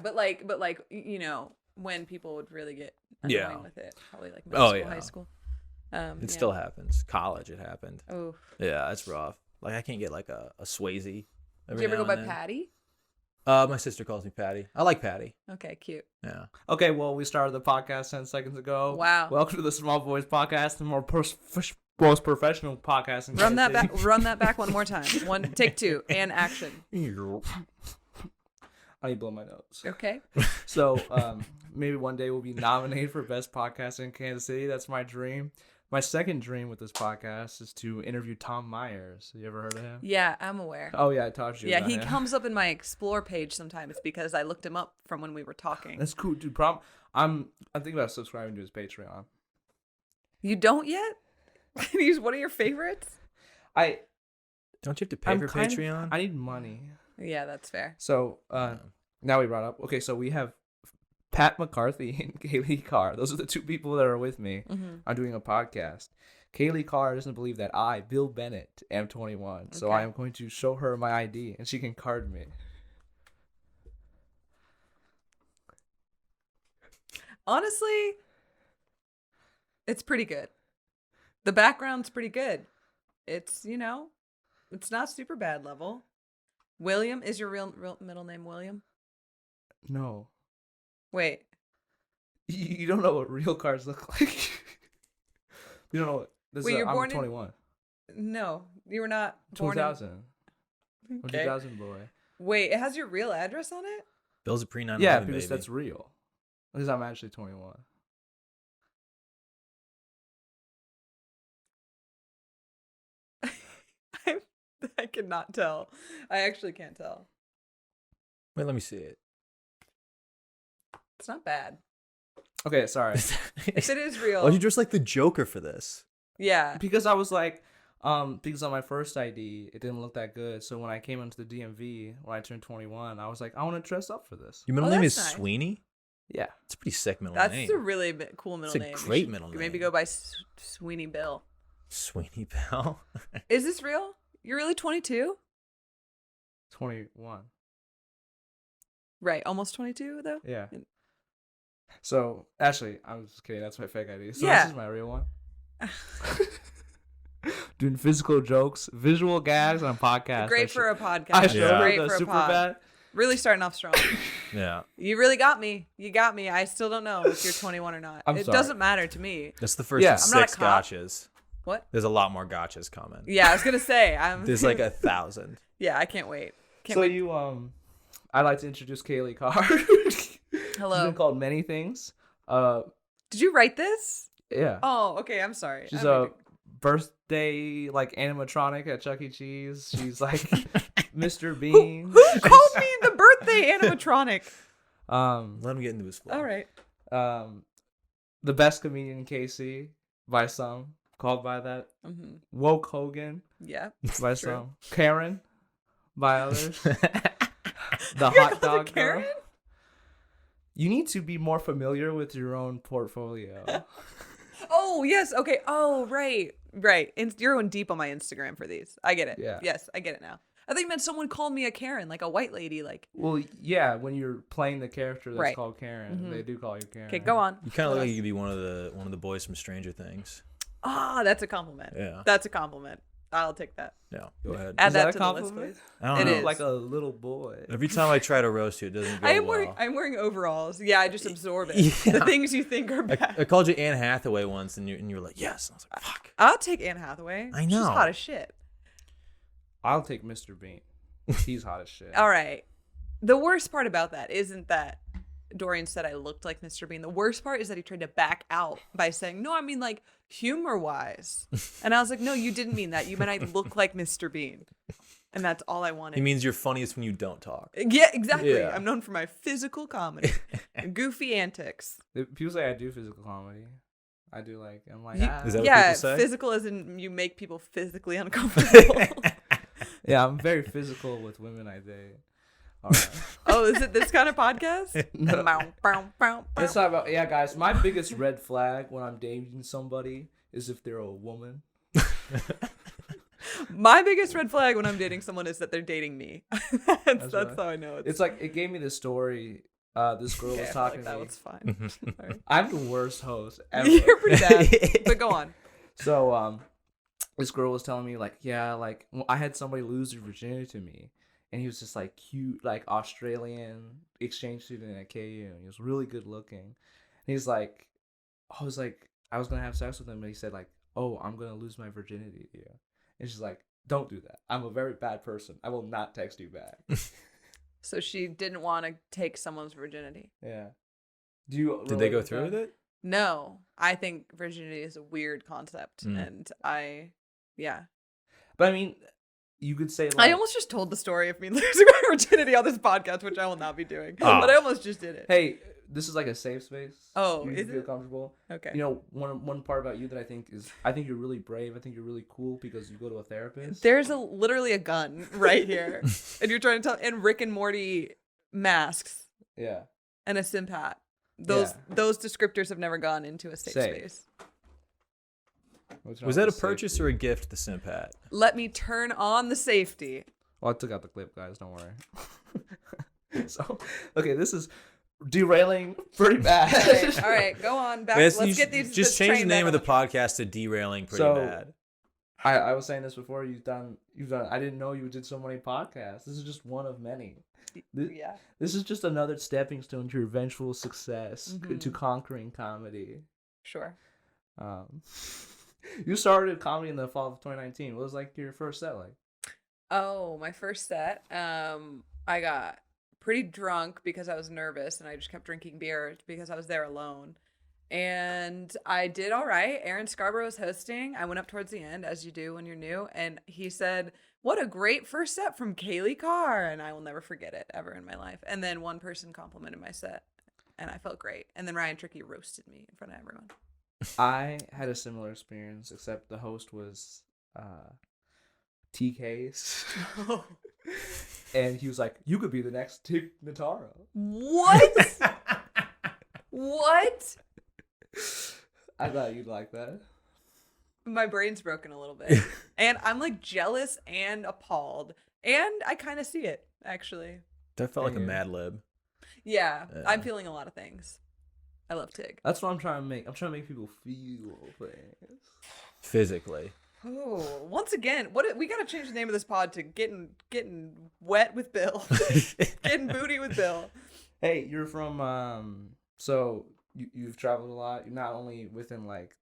but when people would really get annoying with it, probably like middle school, high school. It still happens. College, it happened. Oh. Yeah, that's rough. Like, I can't get like a Swayze. Did you ever go by Patty? My sister calls me Patty. I like Patty. Okay, cute. Yeah. Okay, well, we started the podcast 10 seconds ago. Wow. Welcome to the Small Boys Podcast, the most professional podcast in Run that back. Run that back one more time. Take two, and action. I need to blow my nose. Okay. So maybe one day we'll be nominated for Best Podcast in Kansas City. That's my dream. My second dream with this podcast is to interview Tom Myers. You ever heard of him? Yeah, I'm aware. Oh, yeah, I taught you Yeah, about he him. comes up in my Explore page sometimes because I looked him up from when we were talking. That's cool, dude. I'm thinking about subscribing to his Patreon. You don't yet? He's one of your favorites? Don't you have to pay for Patreon? I need money. Yeah, that's fair. So now we brought up. Okay, so we have Pat McCarthy and Kailee Karr. Those are the two people that are with me. Mm-hmm. I'm doing a podcast. Kailee Karr doesn't believe that I, Bill Bennett, am 21. So I am going to show her my ID and she can card me. Honestly, it's pretty good. The background's pretty good. It's, it's not super bad level. William, is your real middle name William? No. Wait. You don't know what real cards look like. You don't know what. Wait, I'm 21. No, you were not born 2000. in... I'm 2000 boy. Wait, it has your real address on it? Bill's a pre-9/11 Yeah, because baby. that's real. Because I'm actually 21. I cannot tell. I actually can't tell. Wait, let me see it. It's not bad. Okay, sorry. If it is real. Oh, you dressed like the Joker for this. Yeah. Because I was like, because on my first ID, it didn't look that good. So when I came into the DMV, when I turned 21, I was like, I want to dress up for this. Your middle name is that's nice. Sweeney? Yeah. It's a pretty sick middle That's name. a really cool middle name. It's a great middle name. Maybe go by Sweeney Bill. Sweeney Bill. Is this real? You're really 22? 21. Right. Almost 22, though? Yeah. So, actually, I'm just kidding. That's my fake ID. So Yeah. this is my real one. Doing physical jokes, visual gags on podcasts. Great for a podcast. I showed Great her the for a super pod. bad. Really starting off strong. Yeah. You really got me. You got me. I still don't know if you're 21 or not. I'm It sorry. doesn't matter to me. That's the first Yeah. of I'm not a 6 cop. gotchas. What? There's a lot more gotchas coming. Yeah, I was going to say. There's like 1,000. Yeah, I can't wait. So you, I'd like to introduce Kailee Karr. Hello. She's been called many things. Did you write this? Yeah. Oh, okay. I'm sorry. She's a birthday like animatronic at Chuck E. Cheese. She's like Mr. Bean. Who called me the birthday animatronic? Let him get into his flow. All right. The best comedian in KC by some, called by that. Mm-hmm. Woke Hogan Yeah. by True. some. Karen by others. The You're hot called a dog Karen? girl. You need to be more familiar with your own portfolio. Oh, yes. Okay. Oh, right. Right. You're going deep on my Instagram for these. I get it. Yeah. Yes, I get it now. I think meant someone called me a Karen, like a white lady. Like. Well, yeah, when you're playing the character that's Right. called Karen, they do call you Karen. Okay, go on. You kind of look like you could be one of the boys from Stranger Things. Ah, that's a compliment. Yeah. That's a compliment. I'll take that. Yeah. Go ahead. Add Is that that a to the list, compliment? please. I don't It know. is. Like a little boy. Every time I try to roast you, it doesn't go well. I'm wearing overalls. Yeah, I just absorb it. Yeah. The things you think are bad. I called you Anne Hathaway once, and you were like, yes. And I was like, fuck. I'll take Anne Hathaway. I She's know. hot as shit. I'll take Mr. Bean. He's hot as shit. All right. The worst part about that isn't that Dorian said I looked like Mr. Bean. The worst part is that he tried to back out by saying, no, I mean like humor-wise. And I was like, no, you didn't mean that. You meant I look like Mr. Bean. And that's all I wanted. He means you're funniest when you don't talk. Yeah, exactly. Yeah. I'm known for my physical comedy and goofy antics. People say I do physical comedy. I do like, I'm like, You- Is that what yeah, people say? physical as in you make people physically uncomfortable. yeah, I'm very physical with women I date. All right. Oh, is it this kind of podcast? No. Bow, bow, bow, bow. Let's talk about, yeah, guys, my biggest red flag when I'm dating somebody is if they're a woman. My biggest red flag when I'm dating someone is that they're dating me. that's right. how I know It's like, it gave me this story This girl Okay, was I felt talking like to me. that was fine. Sorry. I'm the worst host ever. You're pretty bad, but go on. So this girl was telling me like, yeah, like I had somebody lose their virginity to me, and he was just like cute, like Australian exchange student at KU, and he was really good looking. And he's like, I was gonna have sex with him, and he said like, oh, I'm gonna lose my virginity to you. And she's like, don't do that. I'm a very bad person. I will not text you back. So she didn't want to take someone's virginity. Yeah. Do you? Did they go through with it? No, I think virginity is a weird concept, and yeah. But I mean, you could say like, I almost just told the story of me losing my virginity on this podcast, which I will not be doing. But I almost just did it. hey, this is like a safe space. Oh, you is feel it? comfortable? Okay. You know, one part about you that I think you're really brave. I think you're really cool because you go to a therapist. There's literally a gun right here, and you're trying to tell. And Rick and Morty masks Yeah. and a sim hat. Those descriptors have never gone into a safe space. Was that a purchase or a gift, the simp hat? Let me turn on the safety. Well, I took out the clip, guys. Don't worry. So, okay, this is derailing pretty bad. Okay, all right, go on. Back. Let's get these. Just change the name of the podcast to Derailing Pretty Bad. I was saying this before. You've done. I didn't know you did so many podcasts. This is just one of many. This is just another stepping stone to your eventual success, to conquering comedy. Sure. You started comedy in the fall of 2019. What was like your first set like? Oh, my first set. I got pretty drunk because I was nervous, and I just kept drinking beer because I was there alone. And I did all right. Aaron Scarborough was hosting. I went up towards the end, as you do when you're new, and he said, "What a great first set from Kailee Karr," and I will never forget it ever in my life. And then one person complimented my set, and I felt great. And then Ryan Trickey roasted me in front of everyone. I had a similar experience, except the host was TK's. Oh. And he was like, "You could be the next Tig Notaro." What? What? I thought you'd like that. My brain's broken a little bit. And I'm like jealous and appalled. And I kind of see it, actually. That felt like a Mad Lib. Yeah, I'm feeling a lot of things. I love Tig. That's what I'm trying to make. I'm trying to make people feel things. Physically. Oh, once again, we got to change the name of this pod to getting wet with Bill. Getting booty with Bill. Hey, you're from so you've traveled a lot. You're not only within like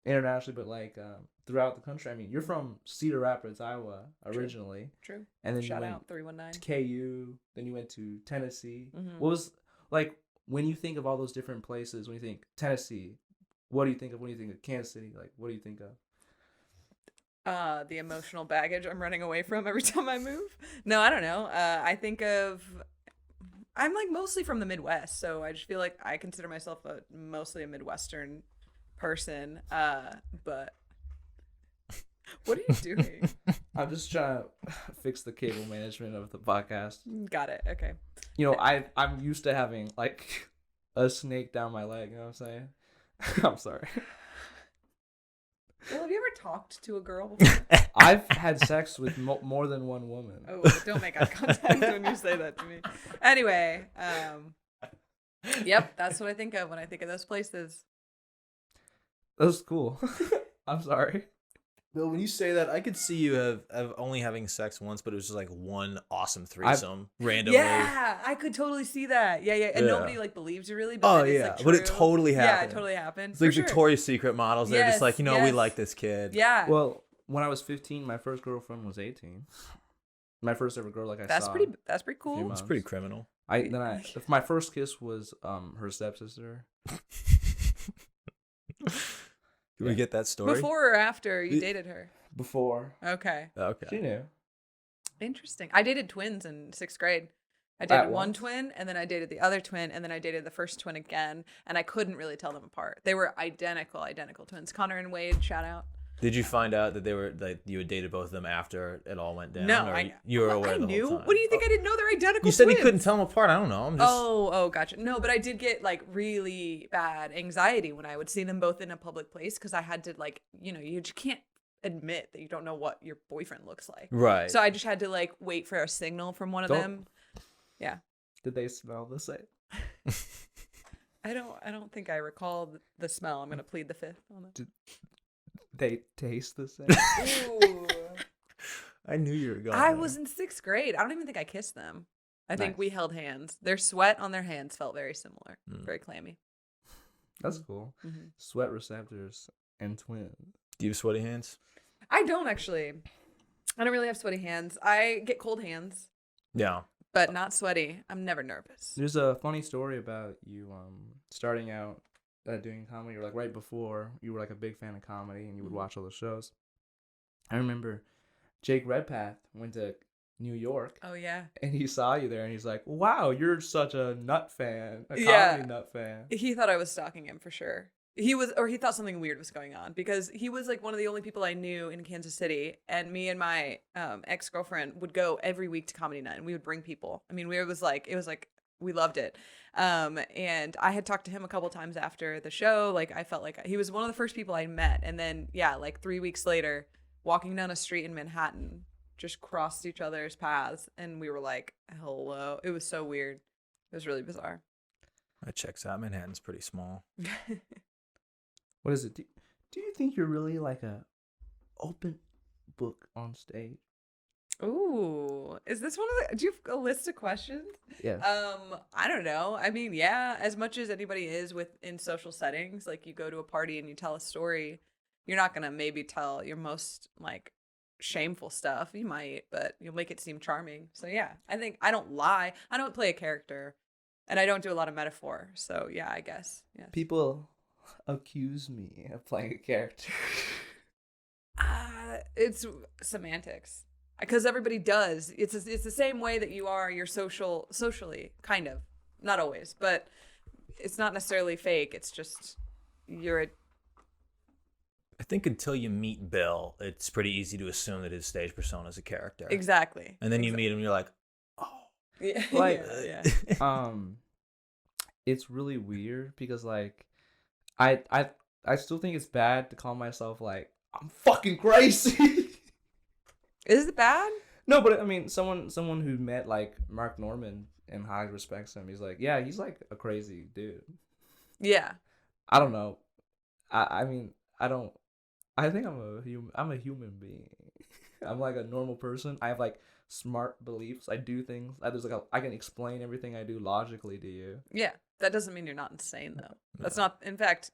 internationally, but like throughout the country. I mean, you're from Cedar Rapids, Iowa, originally. True. And then Shout you went out 319 to KU. Then you went to Tennessee. Mm-hmm. What was like when you think of all those different places? When you think Tennessee, what do you think of? When you think of Kansas City, like what do you think of? The emotional baggage I'm running away from every time I move. No, I don't know. I think of. I'm like mostly from the Midwest, so I just feel like I consider myself mostly a Midwestern person. But what are you doing? I'm just trying to fix the cable management of the podcast. Got it. Okay. You know, I'm used to having like a snake down my leg. You know what I'm saying? I'm sorry. Well, have you ever talked to a girl before? I've had sex with more than one woman. Oh, don't make eye contact when you say that to me. Anyway, yep, that's what I think of when I think of those places. That was cool. I'm sorry. Bill, when you say that, I could see you have only having sex once, but it was just like one awesome threesome randomly. Yeah, I could totally see that. Yeah. And nobody like believes you really. But Oh it's, yeah, like, but it true. totally happened. Yeah, it totally happened. It's like For sure. Victoria's Secret models. They're just like, we like this kid. Yeah. Well, when I was 15, my first girlfriend was 18. My first ever girl, That's saw. That's pretty cool. It's pretty criminal. My first kiss was her stepsister. Can we get that story? Before or after you dated her? Before. Okay. She knew. Interesting. I dated twins in 6th grade. I dated one once? twin, and then I dated the other twin, and then I dated the first twin again, and I couldn't really tell them apart. They were identical twins. Connor and Wade, shout out. Did you find out that they were like you had dated both of them after it all went down? No, you were aware I the knew. whole time? What do you think? I didn't know they're identical. You said twins. you couldn't tell them apart. I don't know. I'm just. Oh, gotcha. No, but I did get like really bad anxiety when I would see them both in a public place because I had to like, you just can't admit that you don't know what your boyfriend looks like. Right. So I just had to like wait for a signal from one of them. Yeah. Did they smell the same? I don't think I recall the smell. I'm gonna plead the fifth on that. Did they taste the same? Ooh. I knew you were going. I there. was in 6th grade. I don't even think I kissed them. I think Nice. we held hands. Their sweat on their hands felt very similar, very clammy. That's cool. Mm-hmm. Sweat receptors and twins. Do you have sweaty hands? I don't actually. I don't really have sweaty hands. I get cold hands, Yeah. but not sweaty. I'm never nervous. There's a funny story about you starting out doing comedy, or like right before you were like a big fan of comedy and you would watch all the shows. I remember Jake Redpath went to New York Oh yeah. and he saw you there and he's like, "Wow, you're such a nut fan, a Yeah. comedy nut fan." He thought I was stalking him for sure. He thought something weird was going on because he was like one of the only people I knew in Kansas City, and me and my ex-girlfriend would go every week to comedy night, and we would bring people. I mean, it was like we loved it. And I had talked to him a couple times after the show. Like I felt like he was one of the first people I met, and then yeah, like 3 weeks later, walking down a street in Manhattan, just crossed each other's paths, and we were like, hello. It was so weird. It was really bizarre. That checks out. Manhattan's pretty small. What is it? Do you think you're really like a open book on stage? Ooh, is this one of the? Do you have a list of questions? Yes. I don't know. I mean, yeah, as much as anybody is in social settings, like you go to a party and you tell a story, you're not gonna maybe tell your most like shameful stuff. You might, but you'll make it seem charming. So yeah, I think I don't lie. I don't play a character, and I don't do a lot of metaphor. So yeah, I guess. Yes. People accuse me of playing a character. It's semantics. Because everybody does. It's the same way that you're socially, kind of. Not always, but it's not necessarily fake. It's just I think until you meet Bill, it's pretty easy to assume that his stage persona is a character. Exactly. And then you meet him, you're like, oh. Yeah. Like, yeah. It's really weird because like, I still think it's bad to call myself like I'm fucking crazy. Is it bad? No, but I mean, someone who met like Mark Norman and highly respects him. He's like, yeah, he's like a crazy dude. Yeah. I don't know. I mean, I don't. I think I'm a human being. I'm like a normal person. I have like smart beliefs. I do things. I can explain everything I do logically to you. Yeah. That doesn't mean you're not insane though. That's not. In fact,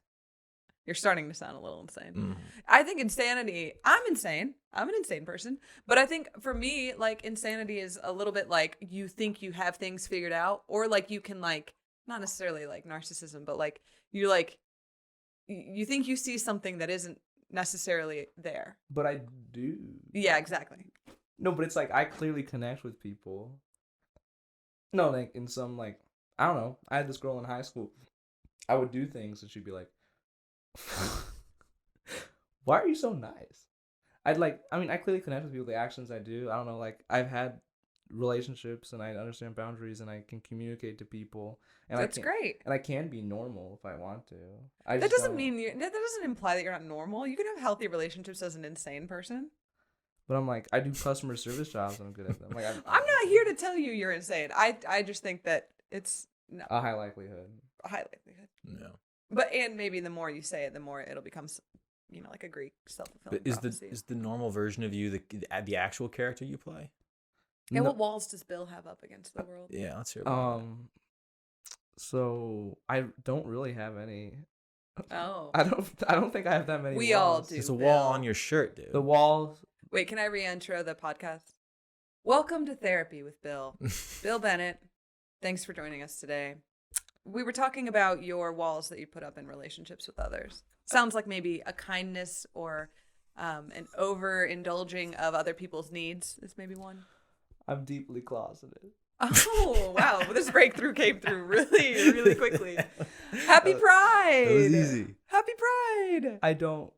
you're starting to sound a little insane. Mm. I think insanity. I'm insane. I'm an insane person. But I think for me, like insanity is a little bit like you think you have things figured out, or like you can like not necessarily like narcissism, but like you think you see something that isn't necessarily there. But I do. Yeah, exactly. No, but it's like I clearly connect with people. No, like in some like I don't know. I had this girl in high school. I would do things and she'd be like, "Why are you so nice?" I clearly connect with people. The actions I do. I don't know. Like I've had relationships and I understand boundaries and I can communicate to people. And That's great. And I can be normal if I want to. That doesn't mean that doesn't imply that you're not normal. You can have healthy relationships as an insane person. But I'm like, I do customer service jobs and I'm good at them. Like I'm not here to tell you you're insane. I just think that it's a high likelihood. A high likelihood. No. But and maybe the more you say it, the more it'll become, like a Greek self-fulfilling prophecy. Is the normal version of you the actual character you play? And what walls does Bill have up against the world? Yeah, let's hear about that. So I don't really have any. Oh. I don't think I have that many. We walls. all do. There's a Bill. wall on your shirt, dude. The walls. Wait, can I re-intro the podcast? Welcome to Therapy with Bill. Bill Bennett. Thanks for joining us today. We were talking about your walls that you put up in relationships with others. Sounds like maybe a kindness or an overindulging of other people's needs is maybe one. I'm deeply closeted. Oh, wow. Well, this breakthrough came through really, really quickly. Happy Pride. That was easy. Happy Pride. I don't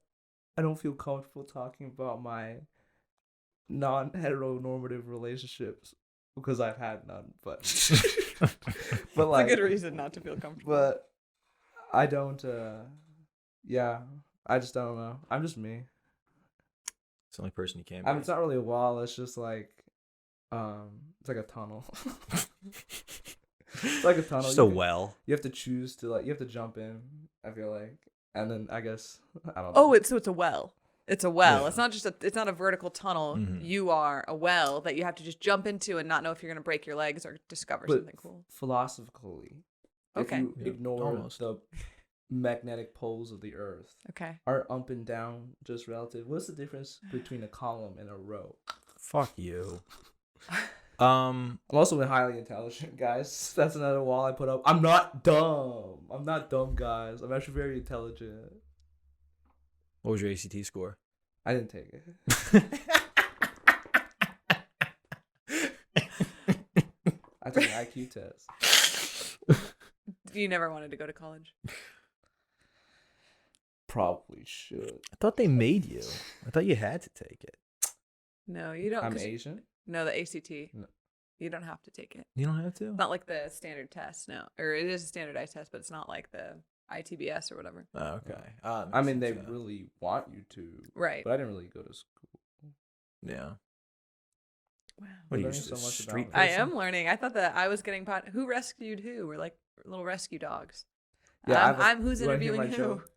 feel comfortable talking about my non-heteronormative relationships because I've had none, but but like it's a good reason not to feel comfortable. But I don't yeah, I just don't know. I'm just me. It's the only person you can I mean, be. it's not really a wall, it's just like it's like a tunnel. It's like a tunnel. Just a well. You have to choose to you have to jump in. I feel like, and then I guess I don't know. Oh, it's a well. It's a well. Yeah. It's not just it's not a vertical tunnel. Mhm. You are a well that you have to just jump into and not know if you're gonna break your legs or discover But something cool. Philosophically, Okay. if you Yeah, ignore almost. the magnetic poles of the Earth, Okay. are up and down just relative? What's the difference between a column and a row? Fuck you. I'm also highly intelligent, guys. That's another wall I put up. I'm not dumb. I'm not dumb, guys. I'm actually very intelligent. What was your ACT score? I didn't take it. I took an IQ test. You never wanted to go to college. Probably should. I thought they made you. I thought you had to take it. No, you don't. I'm 'cause- Asian. No, the ACT. No. You don't have to take it. You don't have to? It's not like the standard test, no. Or it is a standardized test, but it's not like the ITBS or whatever. Oh, okay. I mean, they really want you to. Right. But I didn't really go to school. Yeah. Wow. What are you, Learning just so a much street about I person? am learning. I thought that I was getting who rescued who? We're like little rescue dogs. Yeah, I have a- I'm who's you wanna hear interviewing my who. joke?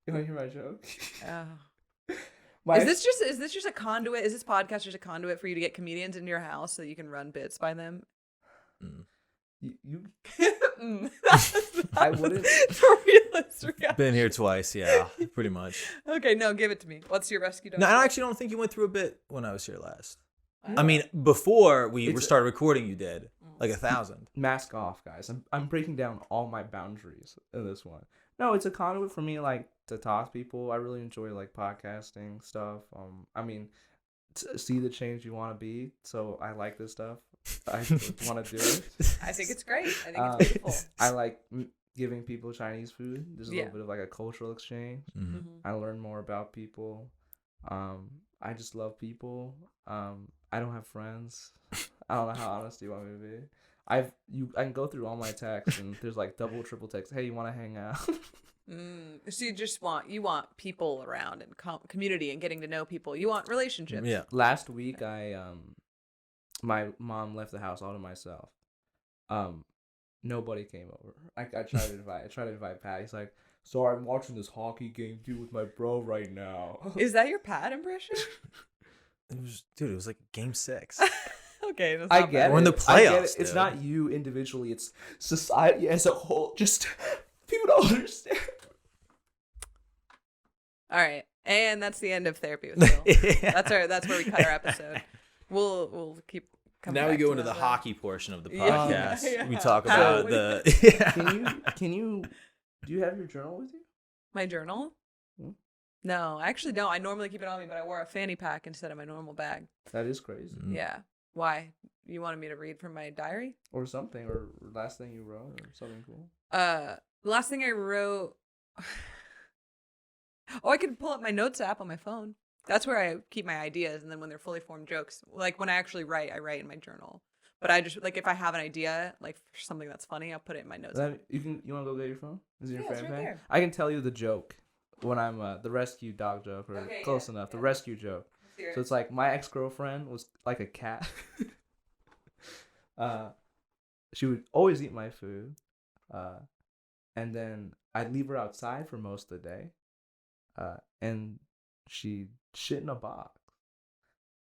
You want to hear my joke? Oh. My Is this just a conduit? Is this podcast just a conduit for you to get comedians into your house so you can run bits by them? Mm. you I wouldn't- The realist reaction. Been here twice, yeah, pretty much. Okay, no, give it to me. What's your rescue dog? No, I actually don't think you went through a bit when I was here last. Wow. I mean, before we It's- started recording, you did like 1,000. mask off, guys. I'm breaking down all my boundaries in this one. No, it's a conduit for me, like, to talk to people. I really enjoy like podcasting stuff. I mean, see the change you want to be. So I like this stuff. I want to do it. I think it's great. I think Um, it's beautiful. I like giving people Chinese food. There's a Yeah. little bit of like a cultural exchange. Mhm. Mhm. I learn more about people. I just love people. I don't have friends. I don't know how honest you want me to be. I can go through all my texts and there's like double, triple text. Hey, you want to hang out? So you just want people around and community and getting to know people. You want relationships. Yeah. Last week, my mom left the house all to myself. Nobody came over. I tried to invite Pat. He's like, sorry, I'm watching this hockey game with my bro right now. Is that your Pat impression? It was like game 6. Okay, that's I not get bad. it. We're in the I get playoffs, it. It's dude. not you individually. It's society as a whole. Just people don't understand. All right, and that's the end of therapy with Phil. Yeah. That's where we cut our episode. We'll keep coming. Now we back go to into the that. hockey portion of the Yeah. podcast. Yeah. We talk How- about the. Yeah. Can you? Do you have your journal with you? My journal? Hmm? No, I actually don't. I normally keep it on me, but I wore a fanny pack instead of my normal bag. That is crazy. Mm. Yeah. Why? You wanted me to read from my diary? Or something, or last thing you wrote, or something cool. The last thing I wrote. Oh, I could pull up my notes app on my phone. That's where I keep my ideas, and then when they're fully formed jokes, like when I actually write, I write in my journal. But I just like if I have an idea, like for something that's funny, I'll put it in my notes. Then you want to go get your phone? Is it your Yeah, it's fan right bag? there. I can tell you the joke when I'm the rescue dog joke, or Okay, close yeah, enough. The yeah. rescue joke. So it's like my ex-girlfriend was like a cat. She would always eat my food, and then I'd leave her outside for most of the day, and she'd shit in a box.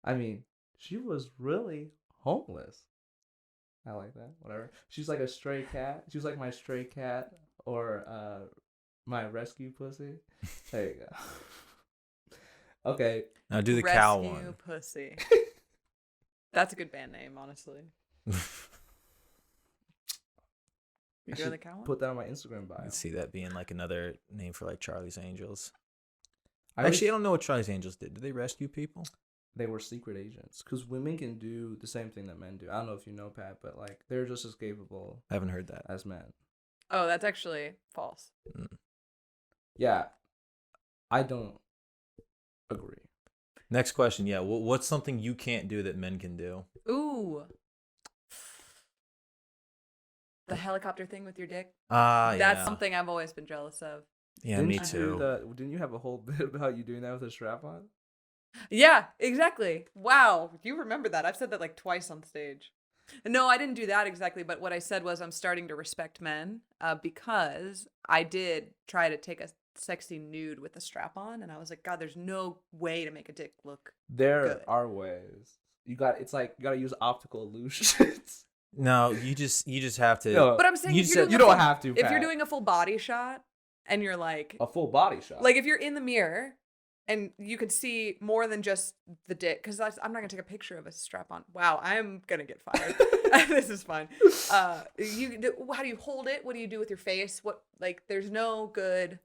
I mean, she was really homeless. I like that. Whatever. She's like a stray cat. She was like my stray cat, or my rescue pussy. There you go. Okay. Now do the Rescue cow one. Pussy. That's a good band name, honestly. You I doing should the cow one? put that on my Instagram I bio. could see that being like another name for like Charlie's Angels. I Actually, I wish don't know what Charlie's Angels did. Did they rescue people? they were secret agents, because women can do the same thing that men do. I don't know if you know, Pat, but like they're just as capable I haven't heard that. as men. Oh, that's actually false. Yeah, I don't agree. Next question. Yeah. What's something you can't do that men can do? Ooh. The helicopter thing with your dick. Yeah. That's something I've always been jealous of. Yeah, Didn't me you do too. Didn't you have a whole bit about you doing that with a strap on? Yeah, exactly. Wow, you remember that? I've said that like twice on stage. No, I didn't do that exactly. But what I said was I'm starting to respect men because I did try to take a sexy nude with a strap on. And I was like, God, there's no way to make a dick look There good. are ways. It's like you gotta use optical illusions. No, you just have to. No, But I'm saying you if you're doing you a don't full- have to. If you're Pat. doing a full body shot and you're like, a full body shot, like if you're in the mirror and you could see more than just the dick, because I'm not gonna take a picture of a strap on. Wow, I'm gonna get fired. This is fun. How do you hold it? What do you do with your face? What, like, there's no good.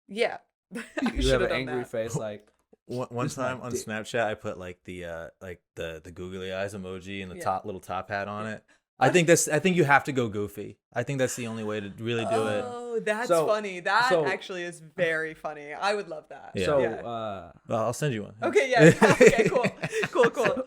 Yeah, I you should have have an done angry that. face like. One It's my time on dick. Snapchat, I put like the googly eyes emoji and the Yeah. little top hat on it. I think you have to go goofy. I think that's the only way to really do it. Oh, that's So- funny. That so- actually is very funny. I would love that. Yeah. So, Yeah. Well, I'll send you one. Okay, yeah. Okay, cool.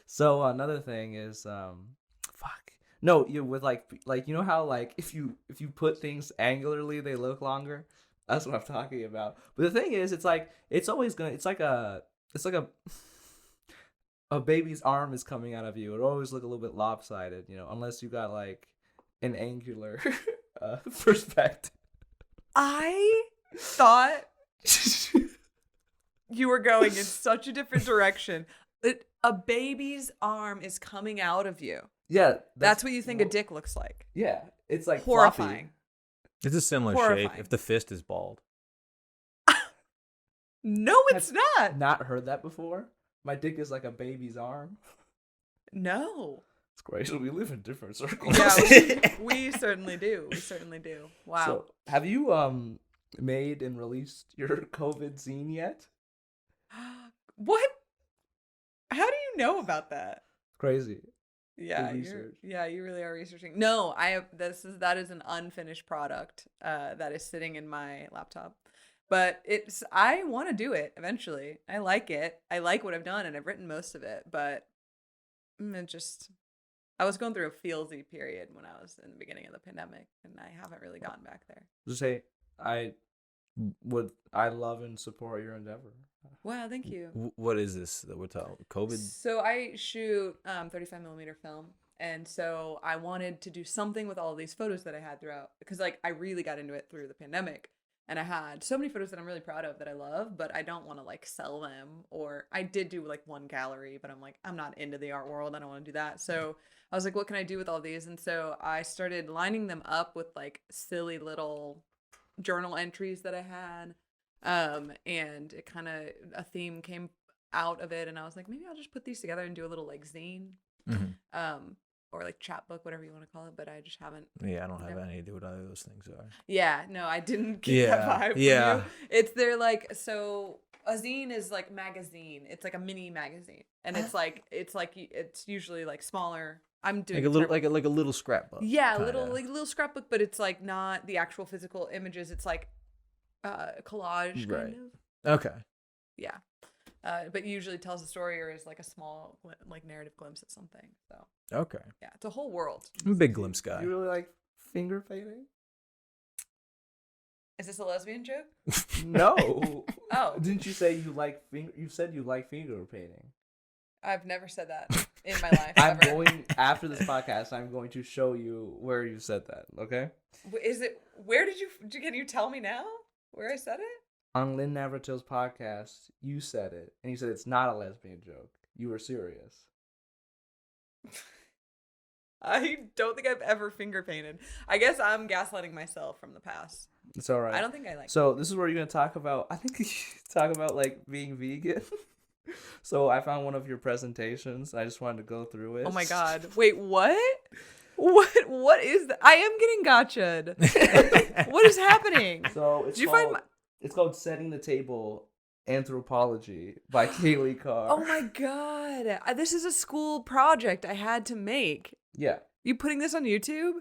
So another thing is, fuck. No, you with like you know how like if you put things angularly, they look longer. That's what I'm talking about. But the thing is, it's like a baby's arm is coming out of you. It'll always look a little bit lopsided, unless you got like an angular perspective. I thought you were going in such a different direction. A baby's arm is coming out of you. Yeah, That's what you think a dick looks like. Yeah, it's like Horrifying. fluffy. It's a similar Horrifying. shape if the fist is bald. No, it's not. Not heard that before. My dick is like a baby's arm. No. It's great. We live in different circles. Yeah, we certainly do. We certainly do. Wow. So, have you made and released your COVID zine yet? What? How do you know about that? Crazy. Yeah, research. you really are researching. No, that is an unfinished product that is sitting in my laptop. But I want to do it eventually. I like it. I like what I've done and I've written most of it, but I was going through a feelsy period when I was in the beginning of the pandemic and I haven't really gotten back there. Just say I love and support your endeavor. Wow, thank you. What is this that we're talking? COVID? So I shoot 35 millimeter film. And so I wanted to do something with all of these photos that I had throughout, because like I really got into it through the pandemic. And I had so many photos that I'm really proud of that I love, but I don't want to like sell them. Or I did do like one gallery, but I'm like, I'm not into the art world. I don't want to do that. So I was like, what can I do with all these? And so I started lining them up with like silly little journal entries that I had. And it kind of, a theme came out of it. And I was like, maybe I'll just put these together and do a little like zine. Mm-hmm. Or like chapbook, whatever you want to call it, but I just haven't. Yeah, I don't have any idea what either of those things are. Yeah, no, I didn't get that vibe from you. They're like, so a zine is like magazine. It's like a mini magazine, and it's usually like smaller. I'm doing like a little scrapbook. yeah, kinda. little scrapbook, but it's like not the actual physical images. It's like collage kind Right. of. Okay. Yeah. But usually tells a story or is like a small like narrative glimpse at something. So Okay. yeah, it's a whole world. I'm a big glimpse guy. You really like finger painting? Is this a lesbian joke? No. Oh, Didn't you say you like finger? You said you like finger painting. I've never said that in my life. I'm ever. going after this podcast. I'm going to show you where you said that. Okay. Is it? Where did you? Can you tell me now where I said it? On Lynn Navratil's podcast, you said it, and you said it's not a lesbian joke. You were serious. I don't think I've ever finger painted. I guess I'm gaslighting myself from the past. It's all right. I don't think I like. So this is where you're gonna talk about. I think you talk about like being vegan. So I found one of your presentations. I just wanted to go through it. Oh my god! Wait, what? What is that? I am getting gotcha'd. What is happening? So it's Did you called, find my? It's called "Setting the Table: Anthropology" by Kailee Karr. Oh my god! This is a school project I had to make. Yeah. You putting this on YouTube?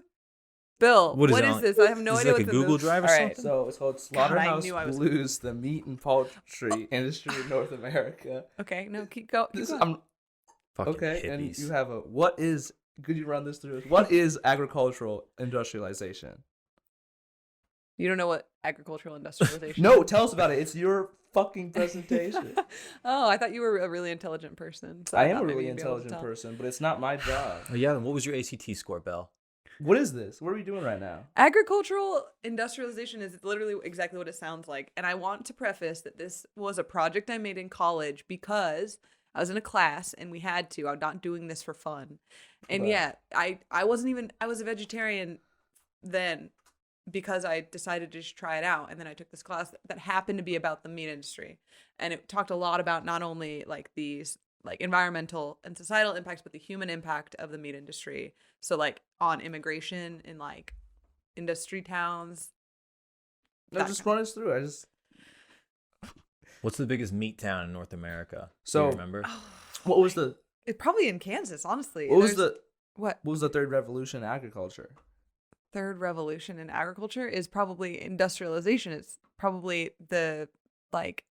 Bill, What is what it is on- this? I have no is it idea like what a Google this Drive or All right. something? So it's called God, I Slaughterhouse knew I was- Blues: The Meat and Poultry Industry in North America. Okay, no, keep going. Fucking Okay, and hippies. you have a could you run this through us? What is agricultural industrialization? You don't know what agricultural industrialization No, tell us about it. It's your fucking presentation. Oh, I thought you were a really intelligent person. So I am thought a maybe really you'd be able to intelligent tell. person, but it's not my job. Oh yeah, then what was your ACT score, Belle? What is this? What are we doing right now? Agricultural industrialization is literally exactly what it sounds like. And I want to preface that this was a project I made in college because I was in a class and we had to. I'm not doing this for fun. And Right. yeah, I wasn't even, I was a vegetarian then because I decided to just try it out. And then I took this class that happened to be about the meat industry. And it talked a lot about not only like these like environmental and societal impacts, but the human impact of the meat industry. So like on immigration in like industry towns. No, just run us through. What's the biggest meat town in North America? Do So- you remember? What was the It's probably in Kansas, honestly. what was There's- the what what was the third revolution in agriculture? third revolution in agriculture is probably industrialization. It's probably the like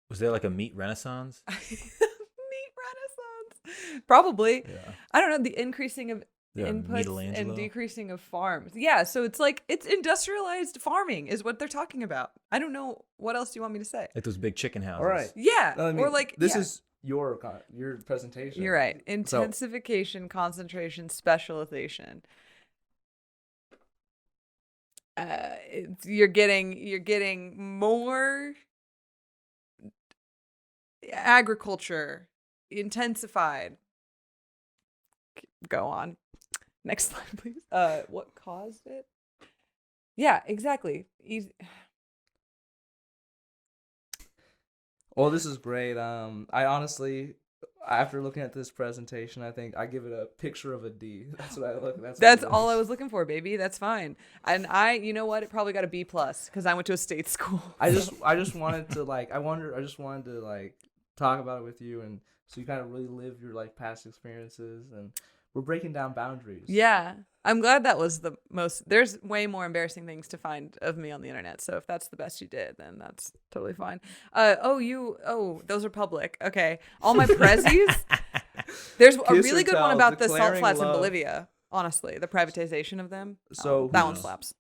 Was there like a meat renaissance? meat renaissance. Probably. Yeah. I don't know, the increasing of Yeah, inputs and Michelangelo. decreasing of farms. Yeah, so it's like it's industrialized farming is what they're talking about. I don't know what else you want me to say. Like those big chicken houses. All right. Yeah, No, I mean, or like this yeah. is your presentation. You're right. Intensification, concentration, specialization. You're getting more agriculture intensified. Go on. Next slide, please. What caused it? Yeah, exactly. Easy. Well, this is great. I honestly, after looking at this presentation, I think I give it a picture of a D. That's what I look. That's all I was looking for, baby. That's fine. And you know what? It probably got a B+ because I went to a state school. I just wanted to like. I just wanted to like talk about it with you, and so you kind of really live your like past experiences, and we're breaking down boundaries. Yeah. I'm glad that was the most. There's way more embarrassing things to find of me on the internet. So if that's the best you did, then that's totally fine. Those are public. Okay. All my prezzies. There's a Kiss really or good one tell, about the salt declaring flats in love. Bolivia. Honestly, the privatization of them. So that one who's- slaps.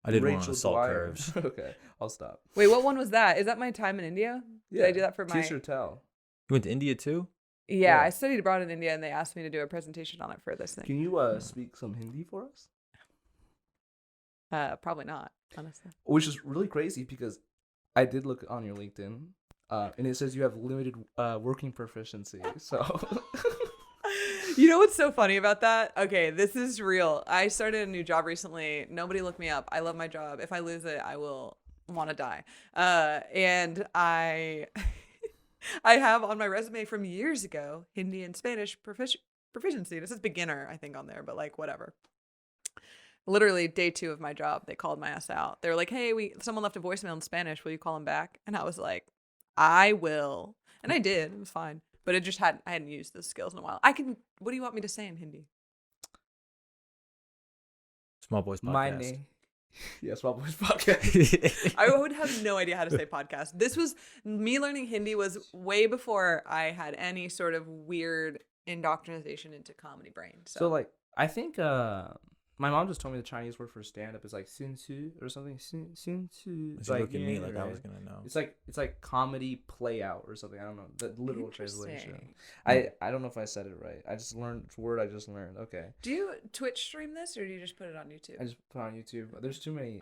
I did one on Rachel the salt Dwyer. curves. Okay, I'll stop. Wait, what one was that? Is that my time in India? Did I do that for my? Kiss or tell? You went to India too? Yeah, Yeah. I studied abroad in India, and they asked me to do a presentation on it for this thing. Can you speak some Hindi for us? Probably not, honestly. Which is really crazy because I did look on your LinkedIn, and it says you have limited working proficiency. So You know what's so funny about that? Okay, this is real. I started a new job recently. Nobody look me up. I love my job. If I lose it, I will want to die. And I have on my resume from years ago Hindi and Spanish proficiency. It says beginner, I think, on there, but like whatever. Literally day 2 of my job, they called my ass out. They were like, "Hey, someone left a voicemail in Spanish. Will you call him back?" And I was like, "I will." And I did. It was fine. But I hadn't used those skills in a while. What do you want me to say in Hindi? Small Boys Podcast. my name, yeah, Small Boys Podcast. I would have no idea how to say podcast. This was me learning Hindi was way before I had any sort of weird indoctrination into comedy brain. So like, I think my mom just told me the Chinese word for stand up is like sun su or something. Sun su. She looked at me like I was gonna know. It's like comedy play out or something. I don't know the literal translation. Interesting. I don't know if I said it right. I just learned it's a word I just learned. Okay. Do you Twitch stream this or do you just put it on YouTube? I just put it on YouTube. There's too many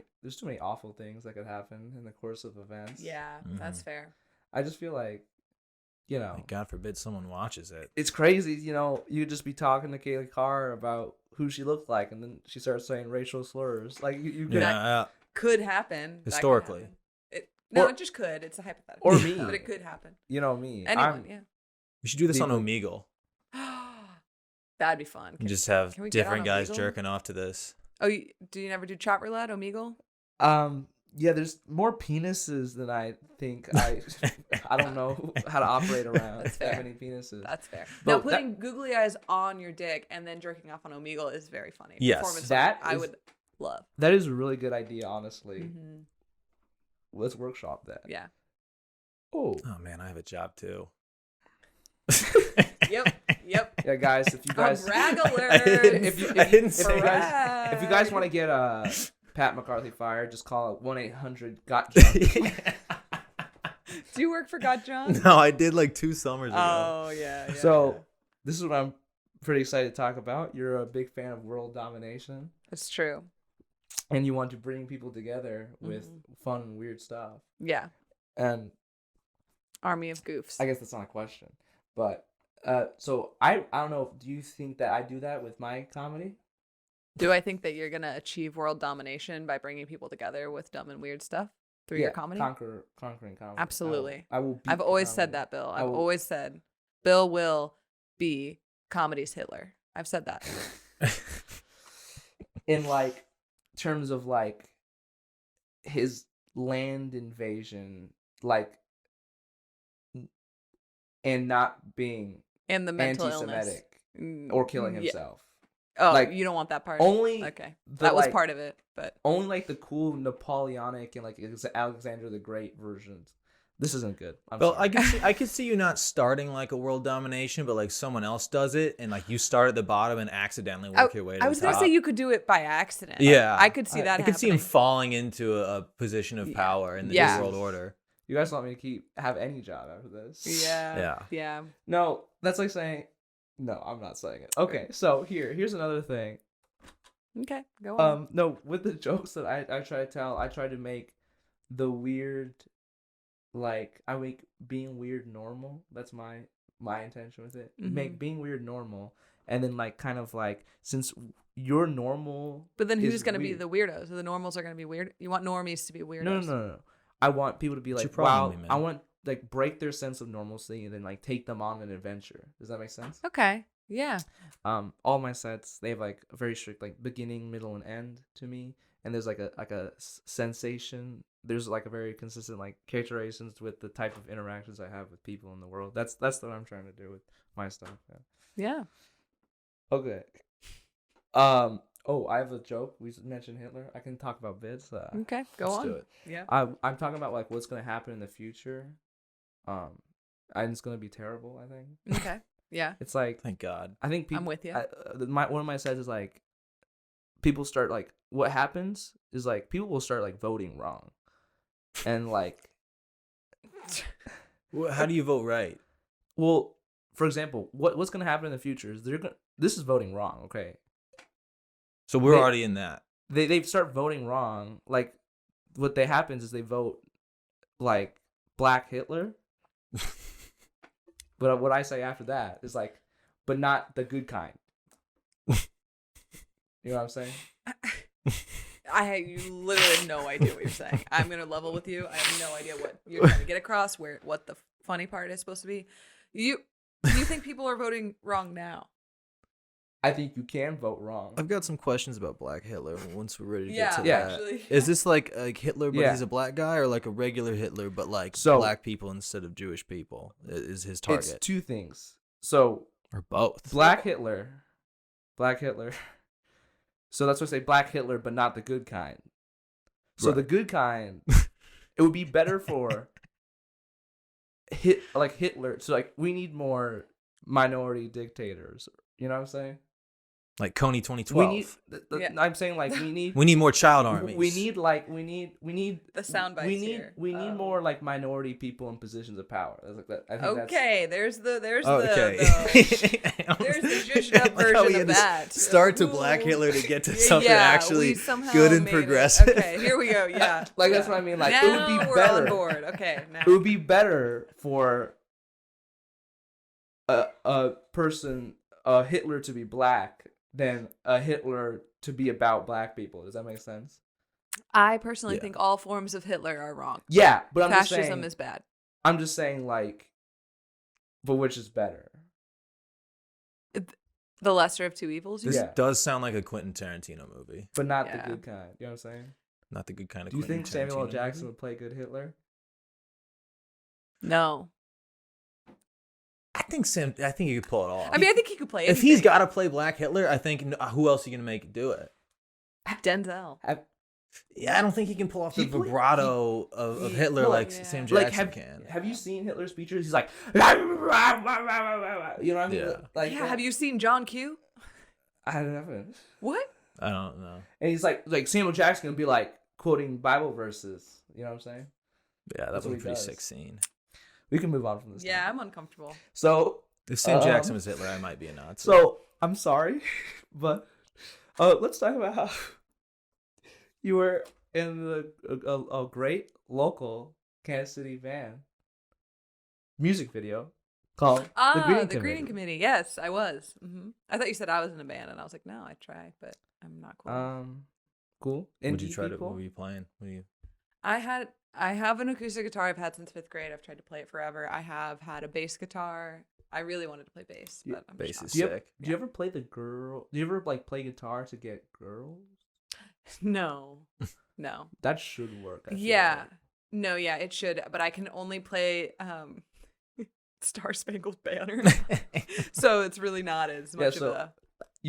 awful things that could happen in the course of events. Yeah, that's fair. I just feel like, you know, Like, God forbid someone watches it. it's crazy. You know, you could just be talking to Kailee Karr about who she looked like, and then she starts saying racial slurs. Like you could, Yeah, Could happen. That could Historically. happen. It Or- just could. It's a hypothetical. or me. But it could happen. You know me. Anyone, yeah. we should do this on People- Omegle. That'd be fun. And just have can we get different on guys Omegle? jerking off to this. Oh, do you never do chat roulette, Omegle? Yeah, there's more penises than I think. I don't know how to operate around That's that fair. many penises. That's fair. But Now, putting googly eyes on your dick and then jerking off on Omegle is very funny. Yes. Performance That I is- would love. That is a really good idea, honestly. Mhm. Let's workshop that. Yeah. Oh. Oh man, I have a job too. Yep. Yeah, guys, if you guys Brag I alert. didn't if you say guys want to get Pat McCarthy fired, just call it 1-800-GOT-JOHN. Do you work for God John? No, I did like 2 summers ago. Oh yeah. So this is what I'm pretty excited to talk about. You're a big fan of world domination. It's true. And you want to bring people together with fun and weird stuff. Yeah. And Army of goofs. I guess that's not a question. But so I don't know. Do you think that I do that with my comedy? Do I think that you're gonna achieve world domination by bringing people together with dumb and weird stuff through your comedy? Conquering comedy. Absolutely. I will beat I've always comedy. said that, Bill. I've always said Bill will be comedy's Hitler. I've said that. In like terms of like his land invasion, like, and not being And the mental illness. anti-Semitic or killing himself. Oh, like, you don't want that part? Only okay. That was like, part of it, but only like the cool Napoleonic and like Alexander the Great versions. This isn't good. Well, I could see you not starting like a world domination, but like someone else does it, and like you start at the bottom and accidentally work your way to the top. I was gonna say you could do it by accident. Yeah, I could see that. I could see him falling into a position of power in the New World Order. You guys want me to have any job after this? Yeah. No, that's like saying, no, I'm not saying it. Okay, so here's another thing. Okay, go on. No, with the jokes that I try to tell, I try to make the weird, like, I make being weird normal. That's my intention with it. Make being weird normal, and then like kind of like, since you're normal, but then who's gonna be the weirdos? So the normals are gonna be weird. You want normies to be weirdos? No. I want people to be like, wow. I want like break their sense of normalcy and then like take them on an adventure. Does that make sense? Okay. Yeah. All my sets, they have like a very strict like beginning, middle, and end to me, and there's like a sensation. There's like a very consistent like characterizations with the type of interactions I have with people in the world. That's what I'm trying to do with my stuff. Yeah. Okay. Oh, I have a joke. We mentioned Hitler. I can talk about bits. Okay, go on. Do it. Yeah. I'm talking about like what's gonna happen in the future. And it's gonna be terrible, I think. Okay. Yeah. It's like, thank God. I think people, I'm with you. One of my sets is like, people start like, what happens is like people will start like voting wrong, and like, how do you vote right? Well, for example, what's gonna happen in the future is this is voting wrong. Okay. So we're already in that. They start voting wrong. Like, what happens is they vote like Black Hitler. But what I say after that is like, but not the good kind. You know what I'm saying? You literally have no idea what you're saying. I'm gonna level with you. I have no idea what you're trying to get across. What the funny part is supposed to be. Do you think people are voting wrong now? I think you can vote wrong. I've got some questions about Black Hitler once we're ready to get to that. Actually. Is this like Hitler, but he's a black guy, or like a regular Hitler, but like black people instead of Jewish people is his target? It's two things. So, or both. Black Hitler. So that's why I say Black Hitler, but not the good kind. So the good kind, it would be better for Hitler. So like we need more minority dictators. You know what I'm saying? Like Coney 2012. We need. I'm saying like we need more child armies. We need the sound bites here. We need more like minority people in positions of power. That's like that. I think okay, there's the zhuzhed up like version of that. Start to Black Hitler to get to something actually good and progressive. Okay, here we go. Yeah, like that's what I mean. Like now it would be we're better. on board. Okay, now it would be better for a person, a Hitler, to be black than a Hitler to be about black people. Does that make sense? I personally think all forms of Hitler are wrong. Yeah, but I'm fascism just saying, is bad. I'm just saying, like, but which is better? The lesser of two evils. This does sound like a Quentin Tarantino movie, but not the good kind. You know what I'm saying? Not the good kind of. Do you Quentin think Samuel L. Tarantino Jackson movie? would play good Hitler? No. I think he could pull it off. I mean, I think he could play it. If he's got to play Black Hitler, I think who else are you gonna make do it? Denzel. Yeah, I don't think he can pull off the vibrato of Hitler like Sam Jackson can. Have you seen Hitler's speeches? He's like, you know what I mean? Yeah. Like, Have you seen John Q? I haven't. What? I don't know. And he's like Samuel Jackson would be like quoting Bible verses. You know what I'm saying? Yeah, that That's was what a he pretty does. sick scene. We can move on from this. Yeah, now. I'm uncomfortable. So If Sam Jackson was Hitler, I might be a Nazi. So I'm sorry, but let's talk about how you were in a great local Kansas City band music video called The Greeting Committee. Yes, I was. I thought you said I was in a band, and I was like, no, I try, but I'm not cool. Cool. Would you try to? What were you playing? I have an acoustic guitar I've had since 5th grade. I've tried to play it forever. I have had a bass guitar. I really wanted to play bass, but I'm bass just is not. sick. Do you ever play the girl? Do you ever like play guitar to get girls? No. That should work. I feel Yeah. like. No, yeah, it should, but I can only play Star Spangled Banner. So it's really not as much of a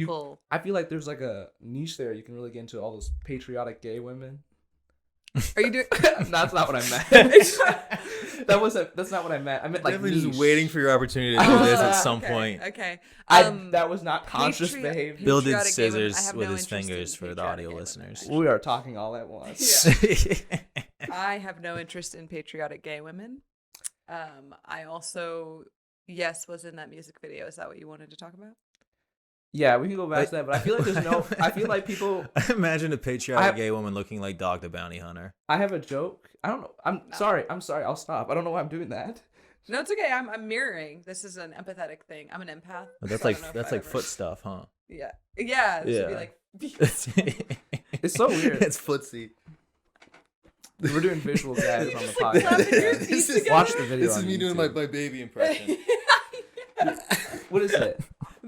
full. I feel like there's like a niche there. You can really get into all those patriotic gay women. Are you doing? That's not what I meant. That's not what I meant. I meant like Definitely niche. just waiting for your opportunity to do this at some point. Okay. That was not conscious behavior. Bill did Patriotic gay women, I scissors have with no his interest in fingers for the patriotic audio gay women, listeners. actually. We are talking all at once. I have no interest in patriotic gay women. I also, was in that music video. Is that what you wanted to talk about? Yeah, we can go back to that, but I feel like there's no. I feel like people. Imagine a patriotic gay woman looking like Dog the Bounty Hunter. I have a joke. I don't know. I'm sorry. I'll stop. I don't know why I'm doing that. No, it's okay. I'm mirroring. This is an empathetic thing. I'm an empath. But that's so like foot stuff, huh? Yeah. Yeah. This would be like. It's so weird. It's footsie. We're doing visual gags on the Like slapping your podcast. feet together. Watch the video. This is on me doing YouTube. my baby impression. What is it?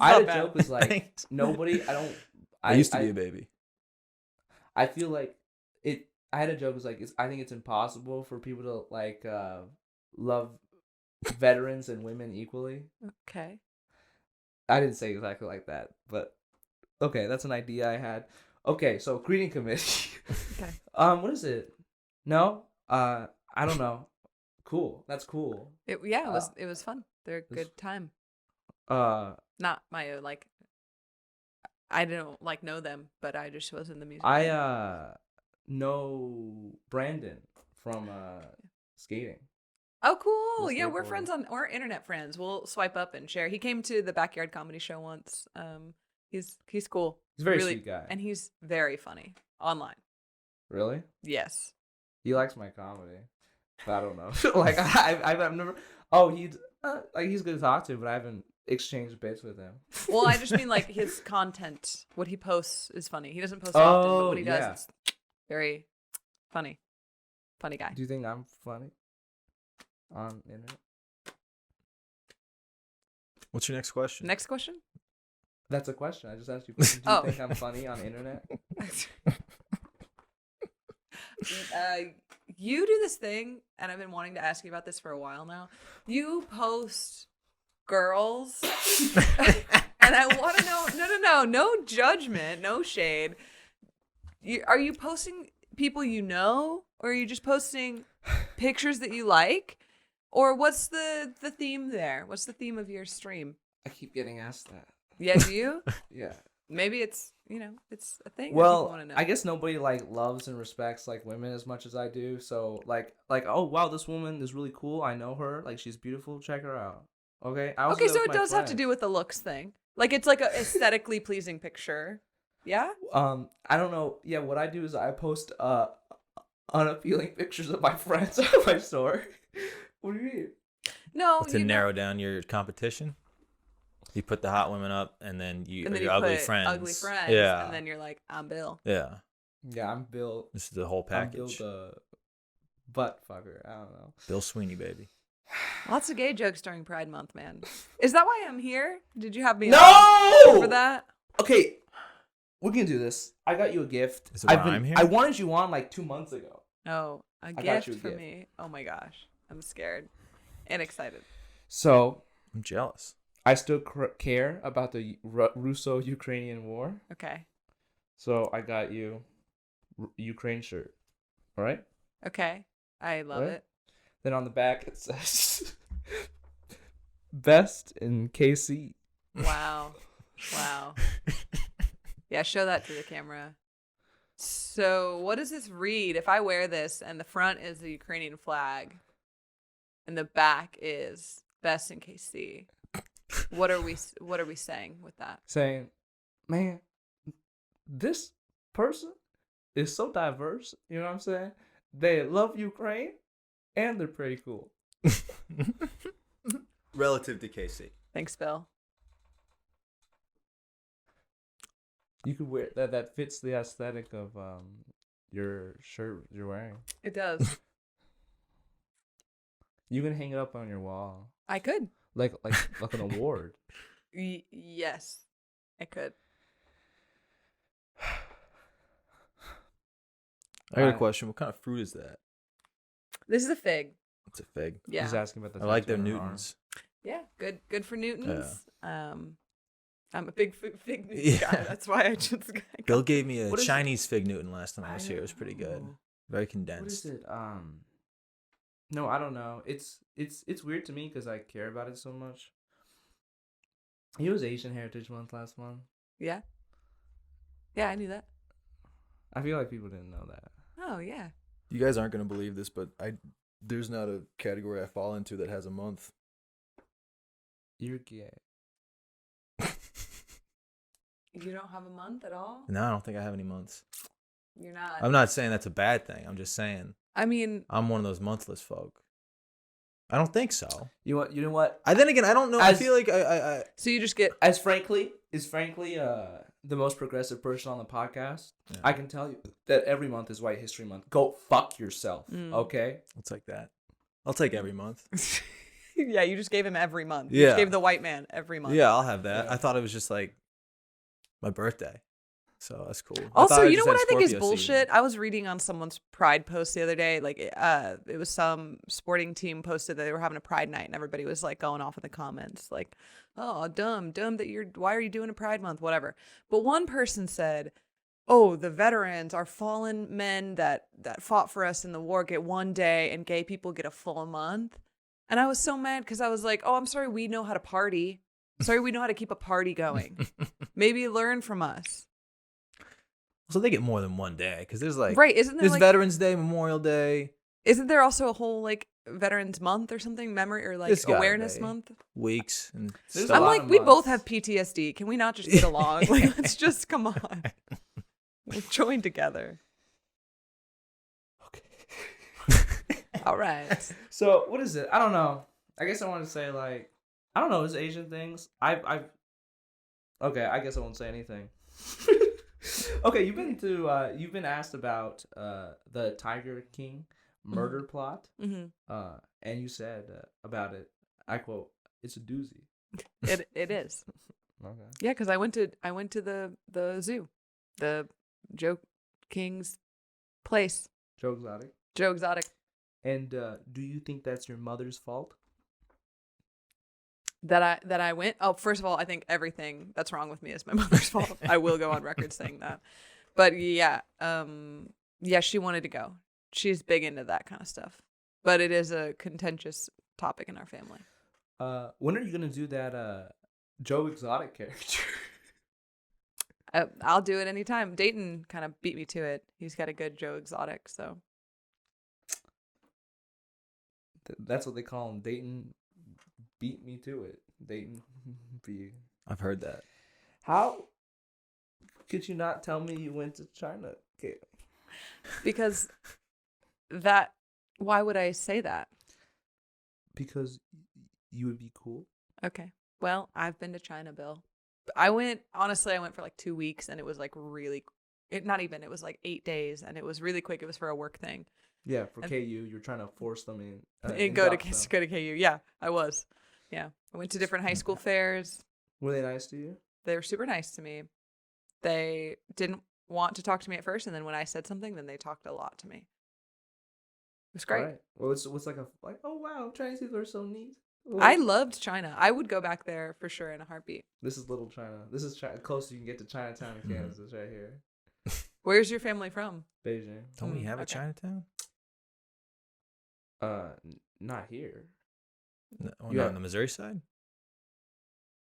I had a joke was like nobody. I used to be a baby. I feel like it. I had a joke was like I think it's impossible for people to like love veterans and women equally. Okay. I didn't say exactly like that, but okay, that's an idea I had. Okay, so greeting committee. Okay. What is it? No, I don't know. Cool, that's cool. It was fun. They're a good time. Not my like. I don't like know them, but I just was in the music. I know Brandon from skating. Oh, cool! The Yeah, we're skateboarder. friends we're internet friends. We'll swipe up and share. He came to the backyard comedy show once. He's cool. He's a very really sweet guy. and he's very funny online. Really? Yes. He likes my comedy. But I don't know. Like I've never. Oh, he's he's good to talk to, but I haven't exchanged bits with him. Well, I just mean like his content, what he posts is funny. He doesn't post often, but what he does is very funny. Funny guy. Do you think I'm funny on the internet? What's your next question? Next question. That's a question. I just asked you. Do you think I'm funny on the internet? You do this thing, and I've been wanting to ask you about this for a while now. You post girls, and I want to know. No judgment, no shade. Are you posting people you know, or are you just posting pictures that you like, or what's the theme there? What's the theme of your stream? I keep getting asked that. Yeah, do you? Yeah. Maybe it's it's a thing. Well, Know. I guess nobody like loves and respects like women as much as I do. So like oh wow, this woman is really cool. I know her. Like she's beautiful. Check her out. Okay. Okay, so it does have to do with the looks thing. Like it's like a aesthetically pleasing picture. Yeah. I don't know. Yeah, what I do is I post unappealing pictures of my friends on my story. What do you mean? No. To narrow down your competition. You put the hot women up, and then your ugly friends. Ugly friends. Yeah. And then you're like, I'm Bill. Yeah. Yeah, I'm Bill. This is the whole package. I'm Bill the butt fucker. I don't know. Bill Sweeney, baby. Lots of gay jokes during Pride Month, man. Is that why I'm here? Did you have me No! on for that? Okay, we can do this. I got you a gift. Is it why I'm here? I wanted you on like 2 months ago. Oh, a got gift you a for gift. me. Oh my gosh. I'm scared and excited. So I'm jealous. I still care about the Russo-Ukrainian War. Okay. So I got you Ukraine shirt. All right? Okay. I love Right? it. Then on the back it says best in KC. Wow. Wow. Yeah, show that to the camera. So, what does this read? If I wear this and the front is the Ukrainian flag and the back is best in KC, what are we saying with that? Saying, man, this person is so diverse. You know what I'm saying? They love Ukraine and they're pretty cool. Relative to KC. Thanks, Bill. You could wear that. That fits the aesthetic of your shirt you're wearing. It does. You can hang it up on your wall, I could. like an award. Yes, I could. I got a question. What kind of fruit is that? This is a fig. It's a fig. Yeah. He's asking about the. I like tattoo their on her arm. Newtons. Yeah, good for Newtons. Yeah. I'm a big fig Newton Yeah. guy. That's why I just got Bill gave me a What is Chinese fig Newton last time I was here. It was pretty good. know. Very What is condensed. it? No, I don't know. It's weird to me because I care about it so much. It was Asian Heritage Month last month. Yeah. Yeah, I knew that. I feel like people didn't know that. Oh yeah. You guys aren't gonna believe this, but there's not a category I fall into that has a month. You're gay. You don't have a month at all? No, I don't think I have any months. You're not. I'm not saying that's a bad thing. I'm just saying I mean, I'm one of those monthless folk. I don't think so. You know what? Then again, I don't know. I As- feel like I so you just get As frankly the most progressive person on the podcast, Yeah. I can tell you that every month is White History Month. Go fuck yourself, Mm. okay? I'll take that. I'll take every month. yeah, you just gave him every month. You Yeah. just gave the white man every month. Yeah, I'll have that. Yeah. I thought it was just like my birthday, so that's cool. Also, you know what I think is bullshit? I was reading on someone's Pride post the other day. Like, it was some sporting team posted that they were having a Pride night, and everybody was like going off in the comments, like, "Oh, dumb that why are you doing a Pride month? Whatever." But one person said, "Oh, the veterans, our fallen men that fought for us in the war, get one day, and gay people get a full month." And I was so mad because I was like, "Oh, I'm sorry, we know how to party. Sorry, we know how to keep a party going. Maybe learn from us." So they get more than one day because there's like Right? Isn't there there's like Veterans Day, Memorial Day, Isn't there also a whole like Veterans Month or something, memory or like There's gotta awareness be. month? weeks, and There's stuff. a I'm lot like, of we both months. have PTSD. Can we not just get along? Like, let's just come on, we'll join together. Okay. All right. So what is it? I don't know. I guess I want to say like I don't know. It's Asian things. I've. Okay, I guess I won't say anything. Okay, you've been asked about the Tiger King murder plot, hmm and you said about it. I quote, "It's a doozy." It is. Okay. Yeah, because I went to the zoo, the Joe King's place, Joe Exotic. Joe Exotic. And do you think that's your mother's fault? That I went. Oh, first of all, I think everything that's wrong with me is my mother's fault. I will go on record saying that. But yeah, she wanted to go. She's big into that kind of stuff. But it is a contentious topic in our family. When are you gonna do that Joe Exotic character? I'll do it anytime. Dayton kind of beat me to it. He's got a good Joe Exotic, so. That's what they call him. Dayton beat me to it. Dayton beat. I've heard that. How could you not tell me you went to China? Okay. Because why would I say that? Because you would be cool. Okay. Well, I've been to China, Bill. I went for like 2 weeks, and it was like it was like 8 days, and it was really quick. It was for a work thing. Yeah, for And- KU, you're trying to force them in. And go to KU. Yeah, I was. Yeah. I went to different high school fairs. Were they nice to you? They were super nice to me. They didn't want to talk to me at first, and then when I said something, then they talked a lot to me. It was great. Right. Well, what's like oh wow, Chinese people are so neat. Well, I loved China. I would go back there for sure in a heartbeat. This is Little China. This is close you can get to Chinatown in Kansas, right here. Where's your family from? Beijing. Don't we have a Okay. Chinatown? Not here. No, You not have- on the Missouri side.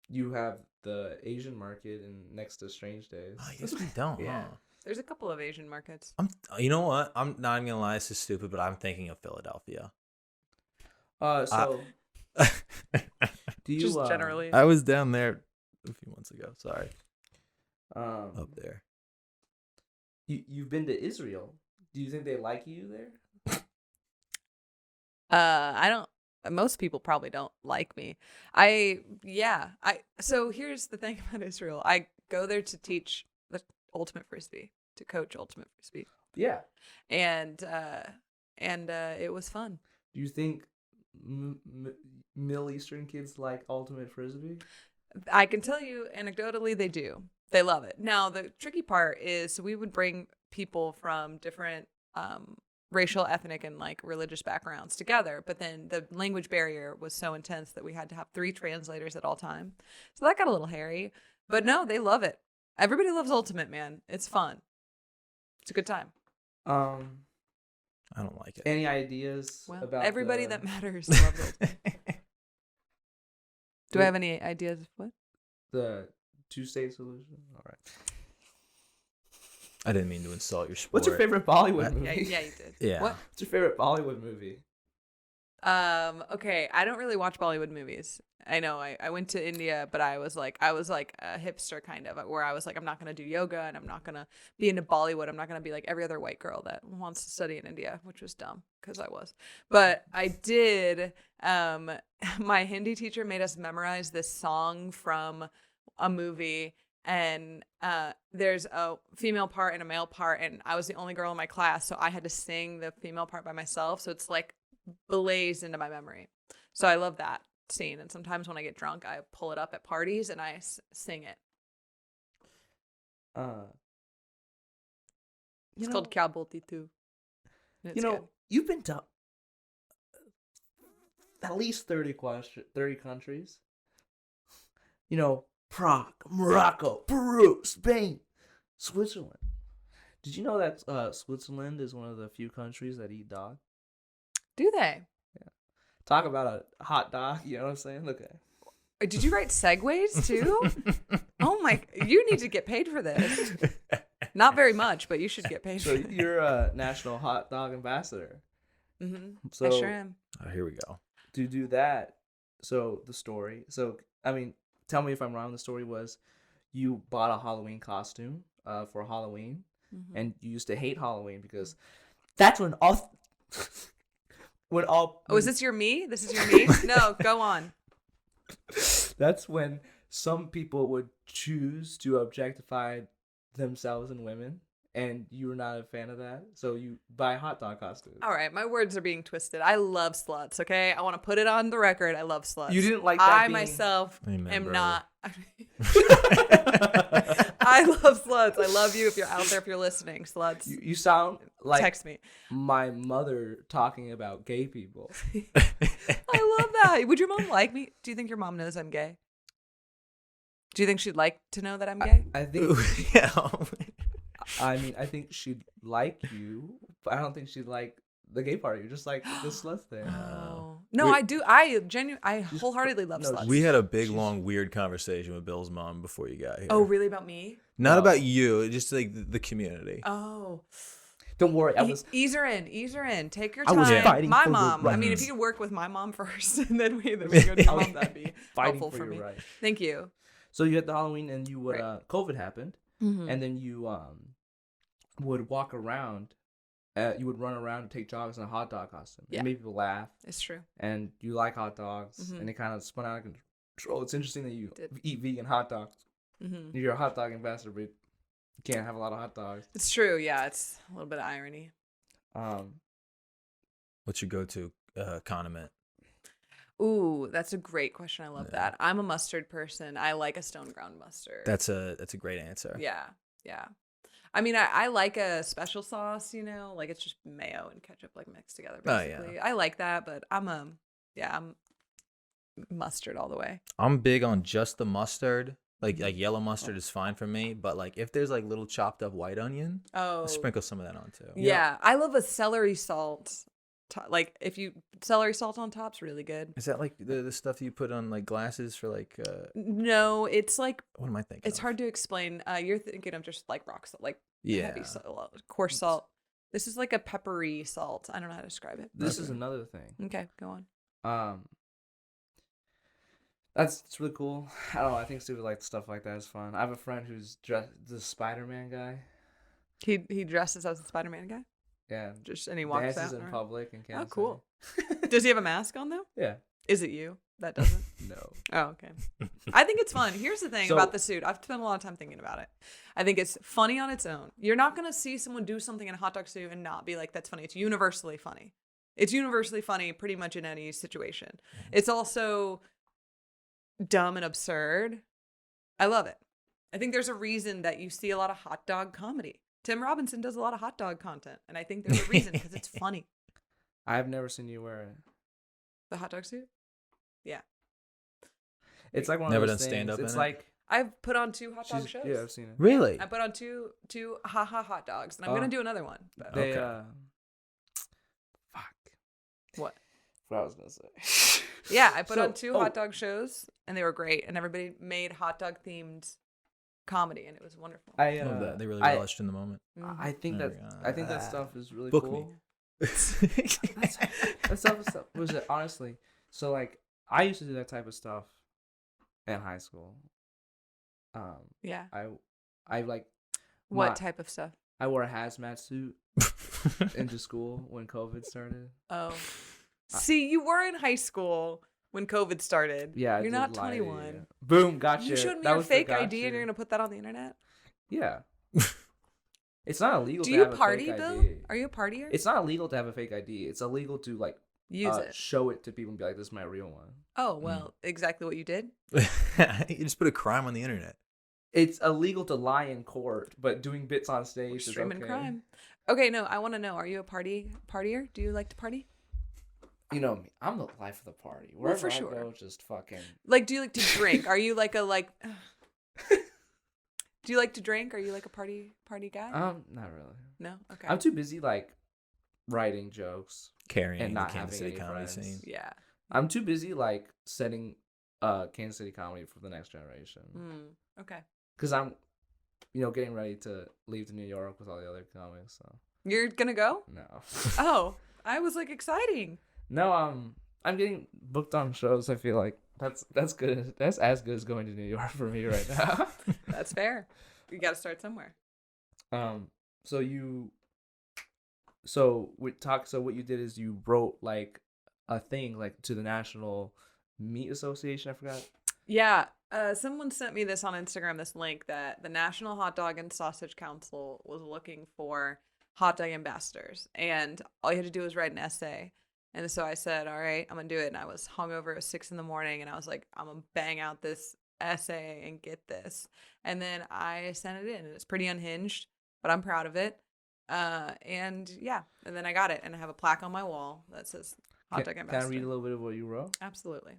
you have the Asian market and next to Strange Days. I guess we don't. Yeah. Huh? There's a couple of Asian markets. You know what? I'm not even gonna lie. This is stupid, but I'm thinking of Philadelphia. So do you Just generally. I was down there a few months ago. Sorry, up there. You've been to Israel. Do you think they like you there? I don't. Most people probably don't like me. So here's the thing about Israel. I go there to teach the ultimate frisbee, to coach ultimate frisbee. Yeah. And it was fun. Do you think Middle Eastern kids like ultimate frisbee? I can tell you anecdotally they do. They love it. Now the tricky part is, so we would bring people from different racial, ethnic, and like religious backgrounds together, but then the language barrier was so intense that we had to have 3 translators at all time. So that got a little hairy. But no, they love it. Everybody loves ultimate, man. It's fun. It's a good time. I don't like it. Any ideas about everybody that matters loves ultimate. Do I have any ideas of what? The 2-state solution? All right. I didn't mean to insult your sport. What's your favorite Bollywood movie? Yeah, you did. Yeah. What? What's your favorite Bollywood movie? Okay, I don't really watch Bollywood movies. I know I went to India, but I was like a hipster kind of, where I was like, I'm not going to do yoga and I'm not going to be into Bollywood. I'm not going to be like every other white girl that wants to study in India, which was dumb because I was. But I did, my Hindi teacher made us memorize this song from a movie, and there's a female part and a male part, and I was the only girl in my class, so I had to sing the female part by myself. So it's like blazed into my memory. So I love that scene, and sometimes when I get drunk I pull it up at parties and I sing it. It's called Kya Bolti Tu. You've been to at least 30 countries. Prague, Morocco, Peru, Spain, Switzerland. Did you know that Switzerland is one of the few countries that eat dog? Do they? Talk about a hot dog, you know what I'm saying? Okay. Did you write segues too? Oh my, you need to get paid for this. Not very much, but you should get paid for it. So you're a national hot dog ambassador. Mm-hmm. So, I sure am. Oh, here we go. To do that, so the story, tell me if I'm wrong, the story was you bought a Halloween costume for Halloween, and you used to hate Halloween because that's when all... Oh, is this your me? This is your me? No, go on. That's when some people would choose to objectify themselves and women, and you were not a fan of that, so you buy hot dog costumes. All right, my words are being twisted. I love sluts, okay? I want to put it on the record. I love sluts. You didn't like that myself Amen, am brother. not... I love sluts. I love you if you're out there, if you're listening, sluts. You sound like text me. My mother talking about gay people. I love that. Would your mom like me? Do you think your mom knows I'm gay? Do you think she'd like to know that I'm gay? I think. Ooh, yeah. I think she'd like you, but I don't think she'd like the gay part. You're just like the slut thing. Oh. No, I do. I wholeheartedly love sluts. We had a big, long, weird conversation with Bill's mom before you got here. Oh, really? About me? Not about you, just like the community. Oh. Don't worry. Ease her in. Take your I was time. fighting My for mom. your I mean, if rights. you could work with my mom first, and then we go to your mom, that'd be Fighting helpful for for your me. right. Thank you. So you had the Halloween, and you would Right. COVID happened, and then you would walk around. You would run around and take jogs in a hot dog costume. Yeah. It made people laugh, It's true. and you like hot dogs, and it kind of spun out of control. It's interesting that you eat vegan hot dogs. Mm-hmm. You're a hot dog ambassador, but you can't have a lot of hot dogs. It's true. Yeah, it's a little bit of irony. What's your go-to condiment? Ooh, that's a great question. I love that. I'm a mustard person. I like a stone ground mustard. That's a great answer. Yeah. I mean, I like a special sauce, like it's just mayo and ketchup like mixed together, basically. Oh, yeah. I like that, but I'm mustard all the way. I'm big on just the mustard. Like yellow mustard is fine for me, but like if there's like little chopped up white onion, Oh. I'll sprinkle some of that on too. Yeah. I love a celery salt Like if you celery salt on top's really good. Is that like the stuff you put on like glasses for like? No, it's like What am I thinking? it's hard to explain. You're thinking of just like rock salt, like heavy Yeah. salt, coarse salt. This is like a peppery salt. I don't know how to describe it. This is another thing. Okay, go on. It's really cool. I don't know. I think stupid like stuff like that is fun. I have a friend who's dressed the SpiderMan Guy. He dresses as the SpiderMan guy. Yeah, And he walks dances out in or- public in Kansas. Oh, cool. City. Does he have a mask on though? Yeah. Is it you that doesn't? No. Oh, okay. I think it's fun. Here's the thing So- about the suit. I've spent a lot of time thinking about it. I think it's funny on its own. You're not going to see someone do something in a hot dog suit and not be like, that's funny. It's universally funny. It's universally funny pretty much in any situation. It's also dumb and absurd. I love it. I think there's a reason that you see a lot of hot dog comedy. Tim Robinson does a lot of hot dog content. And I think there's a reason because it's funny. I've never seen you wear it. The hot dog suit? Yeah. It's like one Never of those done stand-up things. It's in it? like I've put on 2 hot dog she's- shows. Yeah, I've seen it. Really? I put on two hot dogs, and I'm Oh. gonna do another one. But They Okay. fuck. what? What I was gonna say. Yeah, I put So- on 2 hot dog shows, and they were great, and everybody made hot dog themed comedy, and it was wonderful. I Love that. They really I- relished in the moment. Mhm. I think There that we go. I think that stuff is really Book cool. me. That stuff was it honestly. So like I used to do that type of stuff in high school. Yeah. I like What my- type of stuff? I wore a hazmat suit into school when COVID started. Oh, see, you were in high school when COVID started. Yeah, I you're did not lie to 21. you. Boom, gotcha. You showed me That your was the fake ID, gotcha. and you're gonna put that on the internet. Yeah. It's not illegal. Do to you have party a fake though? ID. Are you a partier? It's not illegal to have a fake ID. It's illegal to like Use it. show it to people and be like, "This is my real one." Oh well, exactly what you did. You just put a crime on the internet. It's illegal to lie in court, but doing bits on stage is Streaming okay. crime. Okay, no, I want to know. Are you a partier? Do you like to party? You know me. I'm the life of the party. Well, Wherever for I sure. go, just fucking. Like, do you like to drink? Are you like a Do you like to drink? Are you like a party guy? Not really. No. Okay. I'm too busy like writing jokes. Carrying And the not Kansas having City any comedy friends. scene. Yeah. I'm too busy like setting Kansas City comedy for the next generation. Okay. Because I'm, getting ready to leave to New York with all the other comics. So You're gonna go? no. Oh, I was like exciting. No, I'm getting booked on shows. I feel like that's good. That's as good as going to New York for me right now. That's fair. You got to start somewhere. So what you did is you wrote like a thing like to the National Meat Association. I forgot. Yeah. Someone sent me this on Instagram, this link that the National Hot Dog and Sausage Council was looking for hot dog ambassadors. And all you had to do was write an essay. And so I said, all right, I'm going to do it. And I was hungover at 6 a.m. and I was like, I'm going to bang out this essay and get this. And then I sent it in and it's pretty unhinged, but I'm proud of it. And then I got it. And I have a plaque on my wall that says hot dog ambassador. Can I read a little bit of what you wrote? Absolutely.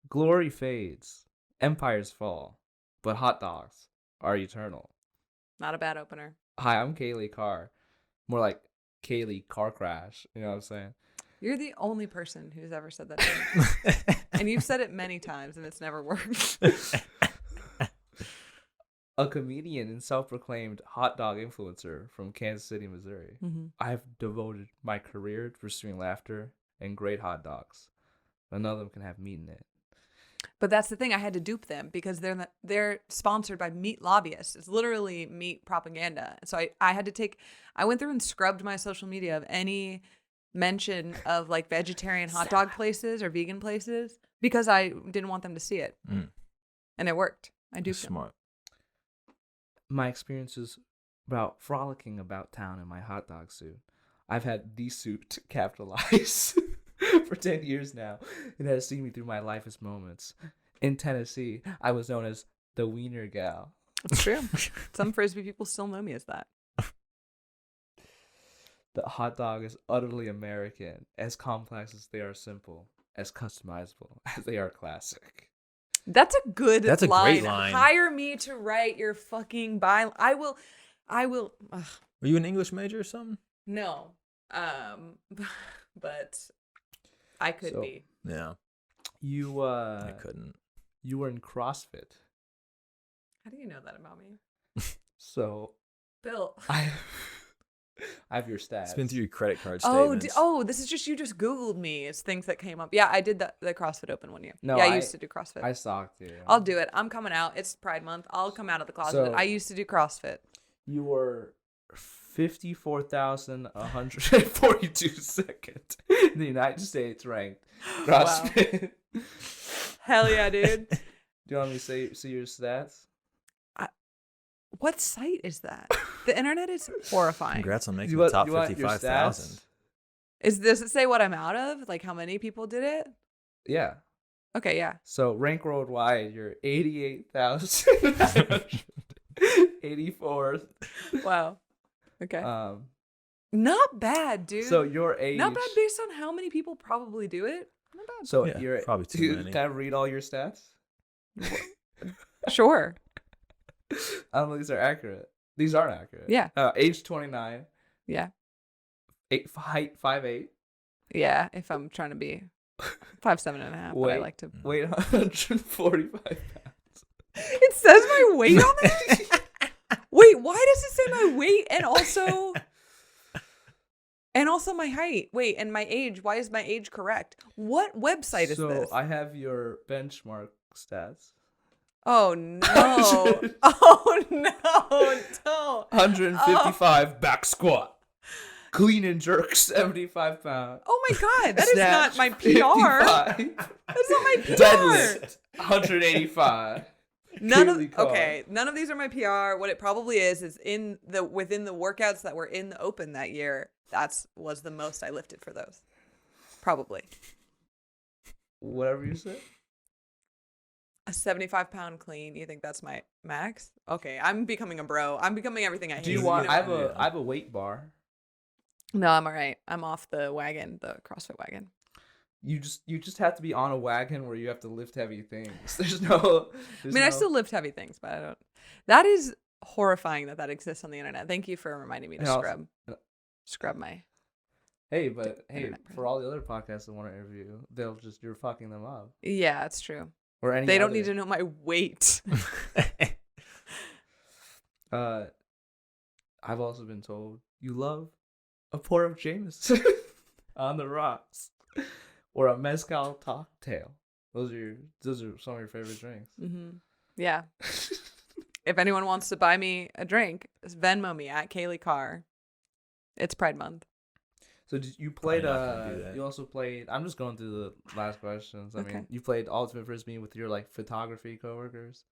Glory fades, empires fall, but hot dogs are eternal. Not a bad opener. Hi, I'm Kailee Karr. More like Kailee Car Crash. You know what I'm saying? You're the only person who's ever said that to me. And you've said it many times and it's never worked. A comedian and self-proclaimed hot dog influencer from Kansas City, Missouri. Mm-hmm. I've devoted my career to pursuing laughter and great hot dogs. None of them can have meat in it. But that's the thing. I had to dupe them because they're sponsored by meat lobbyists. It's literally meat propaganda. So I went through and scrubbed my social media of any mention of like vegetarian hot dog places or vegan places because I didn't want them to see it. And it worked. I duped them. Smart. My experiences about frolicking about town in my hot dog suit. I've had the suit capitalized for 10 years now. It has seen me through my life's moments. In Tennessee, I was known as the Wiener Gal. It's true. Some Frisbee people still know me as that. The hot dog is utterly American, as complex as they are simple, as customizable as they are classic. That's a good That's a line. great line. Hire me to write your fucking by. I will. Were you an English major or something? No. but I could So- be. Yeah, You I couldn't. you were in CrossFit. How do you know that about me? So Bill. I have your stats. It's been through your credit card Oh, statements. this is just you just Googled me. It's things that came up. Yeah, I did the CrossFit Open one year. No, yeah, I I- used to do CrossFit. I stalked you. I'll do it. I'm coming out. It's Pride Month. I'll come out of the closet. So- I used to do CrossFit. You were 54,142 second in the United States ranked CrossFit. Hell yeah, dude. Do you want me to see your stats? What site is that? The internet is horrifying. Congrats on making You the want- top you want your 55,000. Does it say what I'm out of? Like how many people did it? Yeah. Okay, yeah. So rank worldwide, you're 88,84th. Wow. Okay. Um. Not bad, dude. So your age. Not bad based on how many people probably do it. Not bad. So Yeah, you're probably too many. Can I read all your stats? Sure. I don't know these are accurate. These aren't accurate. Yeah. Age 29. Yeah. Height 5'8". Yeah. If I'm trying to be 5'7.5", but I like to. Weight 145 pounds. It says my weight on it. Wait, why does it say my weight and also my height? Wait, and my age. Why is my age correct? What website is this? So I have your benchmark stats. Oh no! Oh no! Don't! 155 back squat. Clean and jerk 75 pounds. Oh my god, that is Snatch not my PR. 55. That's not my PR. Deadlift 185. Kailee Karr. None of these are my PR. What it probably is within the workouts that were in the Open that year. Was the most I lifted for those. Probably Whatever you said. a 75-pound clean. You think that's my max? Okay, I'm becoming a bro. I'm becoming everything I hate. Do you want? know? I have a weight bar. No, I'm all right. I'm off the wagon, the CrossFit wagon. You just have to be on a wagon where you have to lift heavy things. There's no. I still lift heavy things, but I don't. That is horrifying that exists on the internet. Thank you for reminding me to And also- scrub my. Hey, but hey, internet for all the other podcasts that want to interview, you're fucking them up. Yeah, it's true. Or any. They don't other- need to know my weight. I've also been told you love a pour of Jameson on the rocks or a mezcal cocktail. Those are some of your favorite drinks. Mm-hmm. Yeah. If anyone wants to buy me a drink, just Venmo me at Kailee Karr. It's Pride Month. So you played? Probably not gonna do that. You also played. I'm just going through the last questions. I Okay. mean, you played Ultimate Frisbee with your photography coworkers.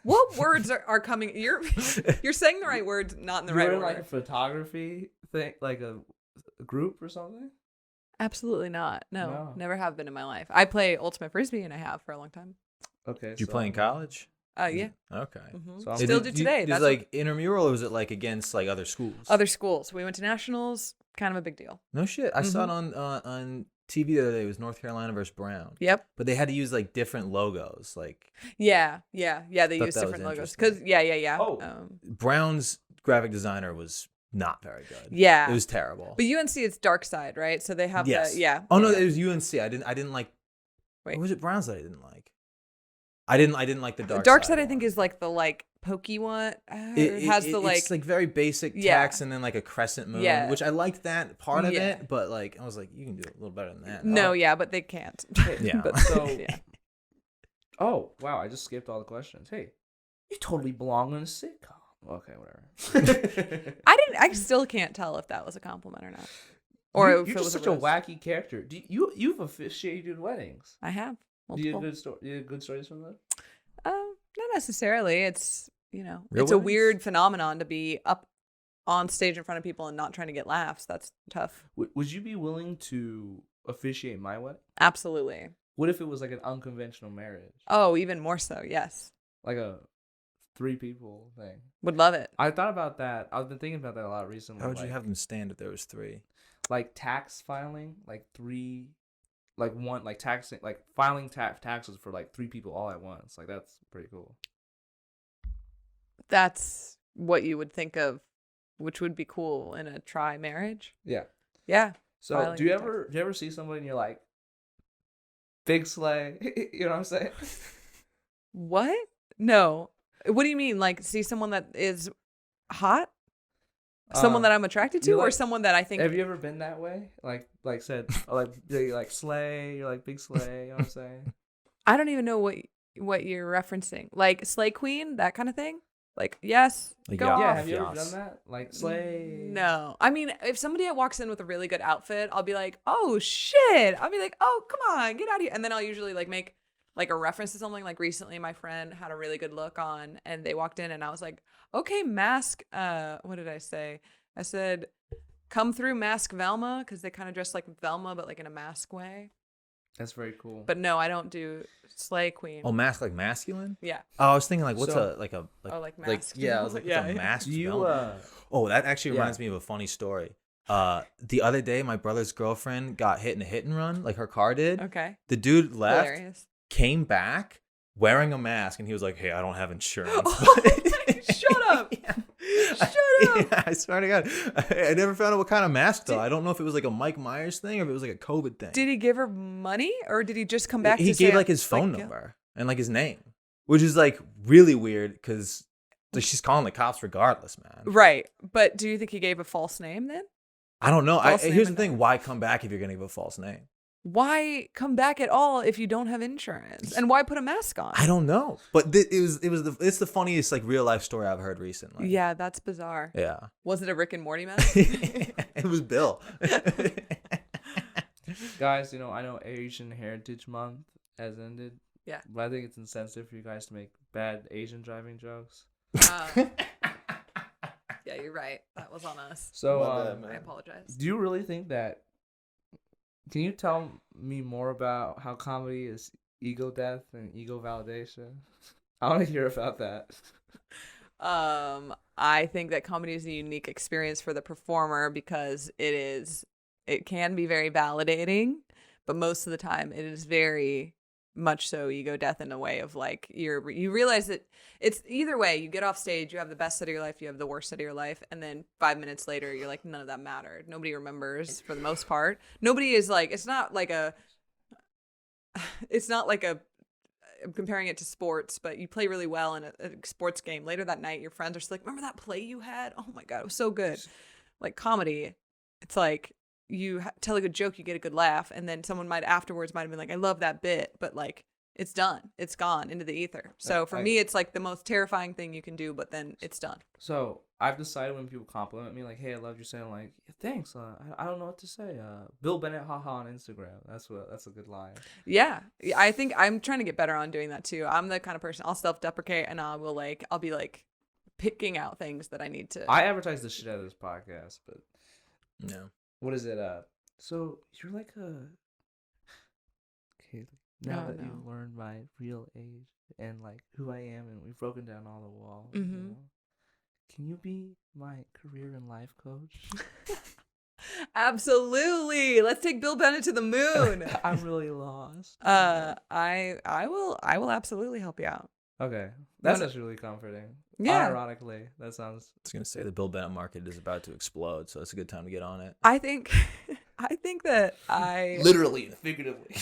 What words are coming? You're saying the right words, not in the You right were in order. a photography thing, like a group or something. Absolutely not. No, No. never have been in my life. I play Ultimate Frisbee and I have for a long time. Okay. Did you play in college? Yeah. Okay. Mhm. So I'm- Still Did do you- today. Is That's it like intramural or was it like against like other schools? other schools. We went to nationals. Kind of a big deal. No shit. I saw it on TV the other day. It was North Carolina versus Brown. Yep. But they had to use like different logos. Like Yeah. They Thought use that was different logos. interesting. Cause yeah. Oh. Brown's graphic designer was not very good. Yeah. It was terrible. But UNC it's dark side, right? So they have Yes. the yeah. Oh no, yeah. it was UNC. I didn't like. Wait. Or was it Brown's that I didn't like? I didn't like the dark. Dark side I one. think is like the pokey one. It has the it's like very basic Yeah. text and then like a crescent moon, Yeah. which I liked that part of Yeah. it, but like I was like, you can do it a little better than that. No, yeah, but they can't. Yeah. But, So- yeah. Oh wow! I just skipped all the questions. Hey, you totally belong in a sitcom. Okay, whatever. I still can't tell if that was a compliment or not. Or you're if it just was such a a roast. wacky character. You've officiated weddings. I have. Do you Multiple. have good stories from that? Not necessarily. It's Real it's a weddings? weird phenomenon to be up on stage in front of people and not trying to get laughs. That's tough. Would you be willing to officiate my wedding? Absolutely. What if it was like an unconventional marriage, Oh, even more so. Yes. like a 3 people thing? Would love it. I thought about that. I've been thinking about that a lot recently. How would you like- have them stand if there was 3? like tax filing, like 3, like one, like taxing, like filing taxes for like 3 people all at once. Like that's pretty cool. That's what you would think of, which would be cool in a tri marriage. Yeah. Yeah. So Filing do you taxes. ever see somebody and you're like, big slay? You know what I'm saying? What? No. What do you mean? Like, see someone that is hot? Someone that I'm attracted to, you're or like- someone that I think. Have you ever been that way? Like said, you're like slay, you're like big slay. You know what I'm saying? I don't even know what you're referencing. Like Slay Queen, that kind of thing. Like, yes, Like, go yeah. off. Yeah, have you ever Yes. done that? Like slay. No. I mean, if somebody walks in with a really good outfit, I'll be like, oh shit. I'll be like, oh, come on, get out of here. And then I'll usually like make like a reference to something. Like recently my friend had a really good look on and they walked in and I was like, okay, mask. What did I say? I said, come through mask Velma, because they kind of dress like Velma, but like in a mask way. That's very cool. But no, I don't do Slay Queen. Oh, mask like masculine? Yeah. Oh, I was thinking like what's So- like masked. yeah, I was like what's a masked Do you Velma? Oh, that actually Yeah. reminds me of a funny story. The other day my brother's girlfriend got hit in a hit and run, like her car did. Okay. The dude left, Hilarious. came back wearing a mask, and he was like, "Hey, I don't have insurance." Shut up. Yeah. Shut up. Yeah, I swear to God, I never found out what kind of mask though. I don't know if it was like a Mike Myers thing or if it was like a COVID thing. Did he give her money or did he just come back He to say gave like his phone number and like his name, which is like really weird because like, she's calling the cops regardless, man. Right. But do you think he gave a false name then? I don't know. False name Here's the and thing: number. why come back if you're gonna give a false name? Why come back at all if you don't have insurance? And why put a mask on? I don't know, but it's the funniest like real life story I've heard recently. Yeah, that's bizarre. Yeah. Was it a Rick and Morty mask? It was Bill. Guys, I know Asian Heritage Month has ended. Yeah. But I think it's insensitive for you guys to make bad Asian driving jokes. Yeah, you're right. That was on us. So, My bad, man. I apologize. do you really think that? Can you tell me more about how comedy is ego death and ego validation? I want to hear about that. I think that comedy is a unique experience for the performer because it can be very validating, but most of the time it is very much so ego death in a way of like you realize that it's either way. You get off stage, you have the best set of your life, you have the worst set of your life, and then 5 minutes later you're like, none of that mattered. Nobody remembers for the most part. Nobody is like, it's not like a I'm comparing it to sports, but you play really well in a sports game. Later that night, your friends are still like, remember that play you had? Oh my God, it was so good. Like comedy, it's like you tell a good joke, you get a good laugh, and then someone might have been like, I love that bit, but like it's done. It's gone into the ether. So for me, it's like the most terrifying thing you can do, but then it's done. So I've decided when people compliment me, like, "Hey, I loved your saying," like, yeah, "Thanks." I don't know what to say. Bill Bennett, haha, on Instagram. That's a good line. Yeah, I think I'm trying to get better on doing that too. I'm the kind of person I'll self-deprecate and I'll be like picking out things that I need to. I advertise the shit out of this podcast, but No. what is it? So you're like a. Okay, now Oh, that no. you've learned my real age and like who I am, and we've broken down all the walls, Mhm. can you be my career and life coach? Absolutely. Let's take Bill Bennett to the moon. I'm really lost. I will absolutely help you out. Okay, that's Wanna- just really comforting. Yeah. Ironically, that sounds. I was gonna say the Bill Bennett market is about to explode, so it's a good time to get on it. I think that Literally and figuratively.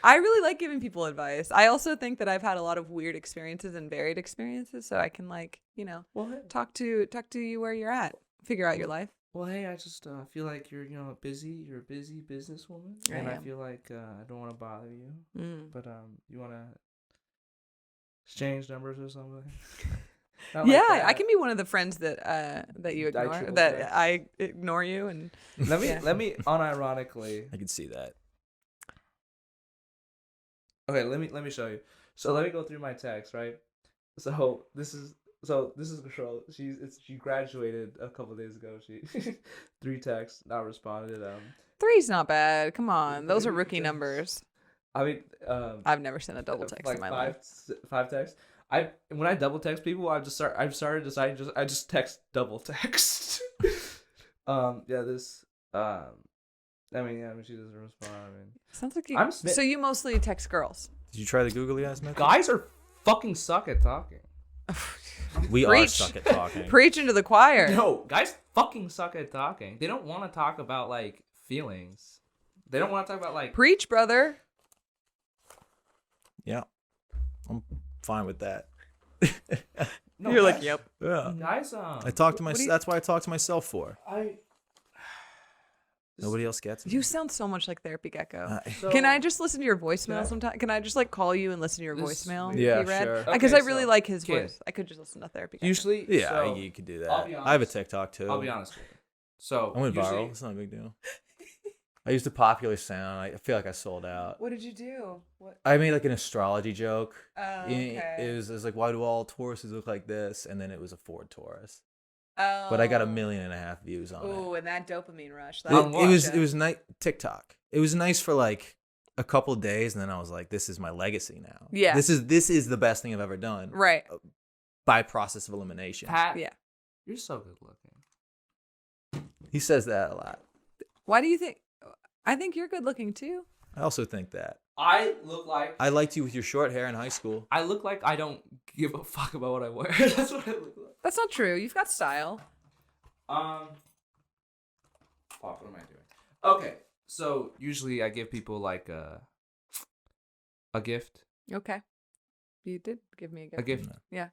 I really like giving people advice. I also think that I've had a lot of weird experiences and varied experiences, so I can Well, hey, talk to you where you're at, figure out your life. well, hey, I just feel like you're busy. You're a busy businesswoman, I and I am. feel like I don't want to bother you, Mm. but you want to exchange numbers or something? Yeah, I can be one of the friends that you I ignore, triple that text. I ignore you, and Let me Yeah. unironically. I can see that. Okay, let me show you. So let me go through my text, right? So this is Control. She graduated a couple days ago. She 3 texts, not responded. 3's not bad. Come on, those are rookie numbers. I mean, I've never sent a double text like in my life. five texts. When I double text people, I've started deciding I just text double text. I mean, she doesn't respond. I mean, Sounds like you. I'm smit- So you mostly text girls. Did you try the googly eyes method? guys are fucking suck at talking. We are Preach. stuck at talking. Preaching to the choir. No, guys fucking suck at talking. They don't want to talk about like feelings. They don't want to talk about like. Preach, brother. Yeah, I'm fine with that. No, You're guys, like, yep. Yeah, Guys, I talk to What do you- That's why I talk to myself for. I. Nobody else gets it. You sound so much like Therapy Gecko. So, Can I just listen to your voicemail Yeah. sometime? Can I just like call you and listen to your This voicemail? weird. Yeah, be read? sure. Because Okay, I really so- like his okay. voice. I could just listen to Therapy Gecko. Usually, Yeah, so, you could do I'll that. be I have a honest. TikTok too. I'll be honest with you. So I went usually, viral. It's not a big deal. I used a popular sound. I feel like I sold out. What did you do? What? I made like an astrology joke. Oh, It okay. was like, why do all Tauruses look like this? And then it was a Ford Taurus. Oh. But I got 1.5 million views on Ooh, it. and that dopamine rush. It, That it was nice. TikTok. It was nice for like a couple days, and then I was like, this is my legacy now. Yeah. This is the best thing I've ever done. right. By process of elimination. Pat, Yeah. you're so good looking. He says that a lot. Why do you think? I think you're good looking too. I also think that. I look like I liked you with your short hair in high school. I look like I don't give a fuck about what I wear. That's what I look like. That's not true. You've got style. Fuck, what am I doing? Okay, so usually I give people like a gift. Okay. You did give me a gift. A gift. Yeah.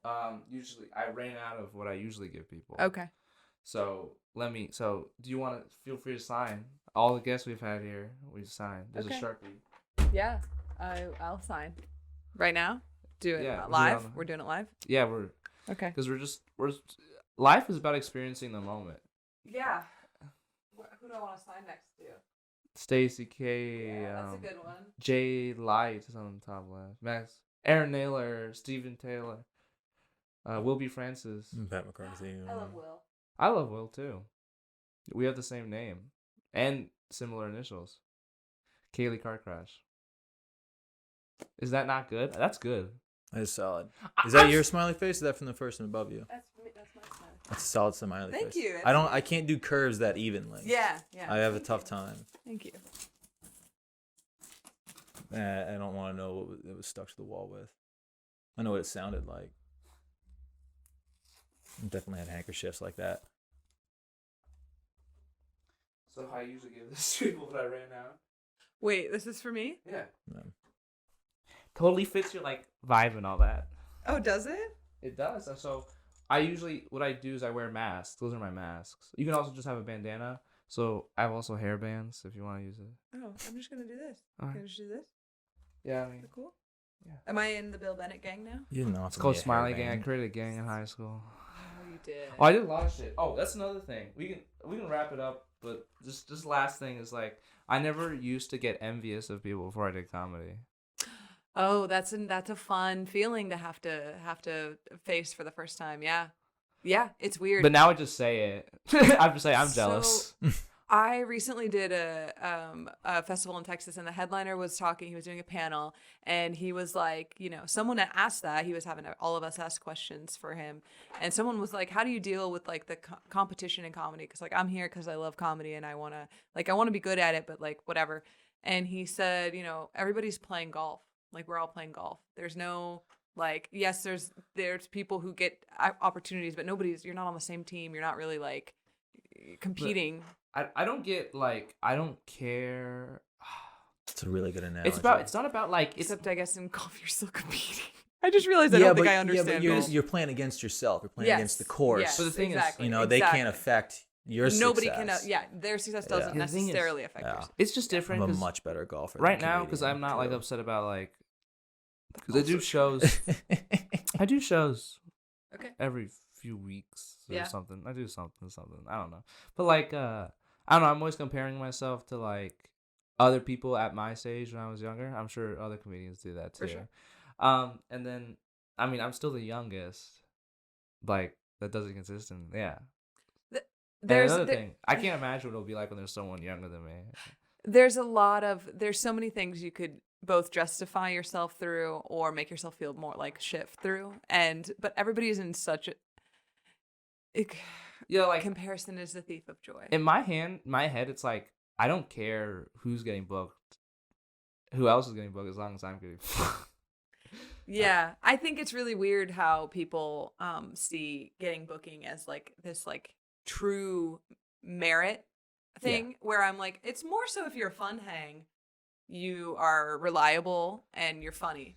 Usually I ran out of what I usually give people. Okay. So do you want to feel free to sign? All the guests we've had here, we've signed. There's Okay. a Sharpie. Yeah. I'll sign. Right now? Do it Yeah, live? we're We're doing it live? Yeah, we're Okay. because life is about experiencing the moment. Yeah. Who do I want to sign next to? Stacy K. that's a good one. Jay Light is on the top left. Max, Aaron Naylor, Stephen Taylor, Wilby Francis. Pat McCarthy. I love Will. I love Will too. We have the same name and similar initials. Kailee Karr crash. Is that not good? That's good. That is solid. Is that your smiley face? Or is that from the person above you? That's my smile. That's a solid smiley Thank face. you. I can't do curves that evenly. Yeah. I have a tough time. Thank you. I don't want to know what it was stuck to the wall with. I know what it sounded like. I definitely had handkerchiefs like that. So I usually give this to people that I ran out. Wait, this is for me? Yeah. No. Totally fits your like vibe and all that. Oh, does it? It does. And so what I do is I wear masks. Those are my masks. You can also just have a bandana. So I have also hair bands if you want to use it. Oh, I'm just gonna do this. All right. Can I just do this? Yeah, I Is mean, it cool? Yeah. Am I in the Bill Bennett gang now? You didn't know it's called Smiley Gang. I created a gang in high school. Oh, you did. Oh, I did a lot of shit. Oh, that's another thing. We can wrap it up, but just last thing is like I never used to get envious of people before I did comedy. Oh, that's a fun feeling to have to face for the first time. Yeah, it's weird. But now I just say it. I just say I'm jealous. I recently did a festival in Texas, and the headliner was talking. He was doing a panel, and he was like, someone had asked that. He was having all of us ask questions for him, and someone was like, "How do you deal with like the competition in comedy? Because like I'm here because I love comedy, and I want to be good at it, but like whatever." And he said, everybody's playing golf. Like we're all playing golf. There's no like, yes, there's people who get opportunities, but you're not on the same team. You're not really like competing. I don't get like I don't care. It's a really good analogy. It's not about like Except I guess in golf you're still competing. I just realized I don't think I understand but golf. you're playing against yourself. You're playing Yes, against the course. yes, But the thing is, exactly, they exactly. can't affect your Nobody success. can. Their success doesn't The thing is- necessarily affect Yeah. yours. it's just different. I'm a 'cause much better golfer right than now because I'm not like too. upset about like because I do shows. I do shows Okay. every few weeks or Yeah. something. I do something. I don't know. But like I don't know. I'm always comparing myself to like other people at my stage when I was younger. I'm sure other comedians do that too. For sure. And then I mean I'm still the youngest. Like that doesn't consistent. Yeah. There's another thing. I can't imagine what it'll be like when there's someone younger than me. there's so many things you could both justify yourself through or make yourself feel more like shit through. But everybody's in such a Yeah, like comparison is the thief of joy. in my head, it's like I don't care who's getting booked, who else is getting booked, as long as I'm getting booked. Yeah, I think it's really weird how people see getting booking as like this like true merit thing where I'm like, it's more so if you're a fun hang, you are reliable and you're funny.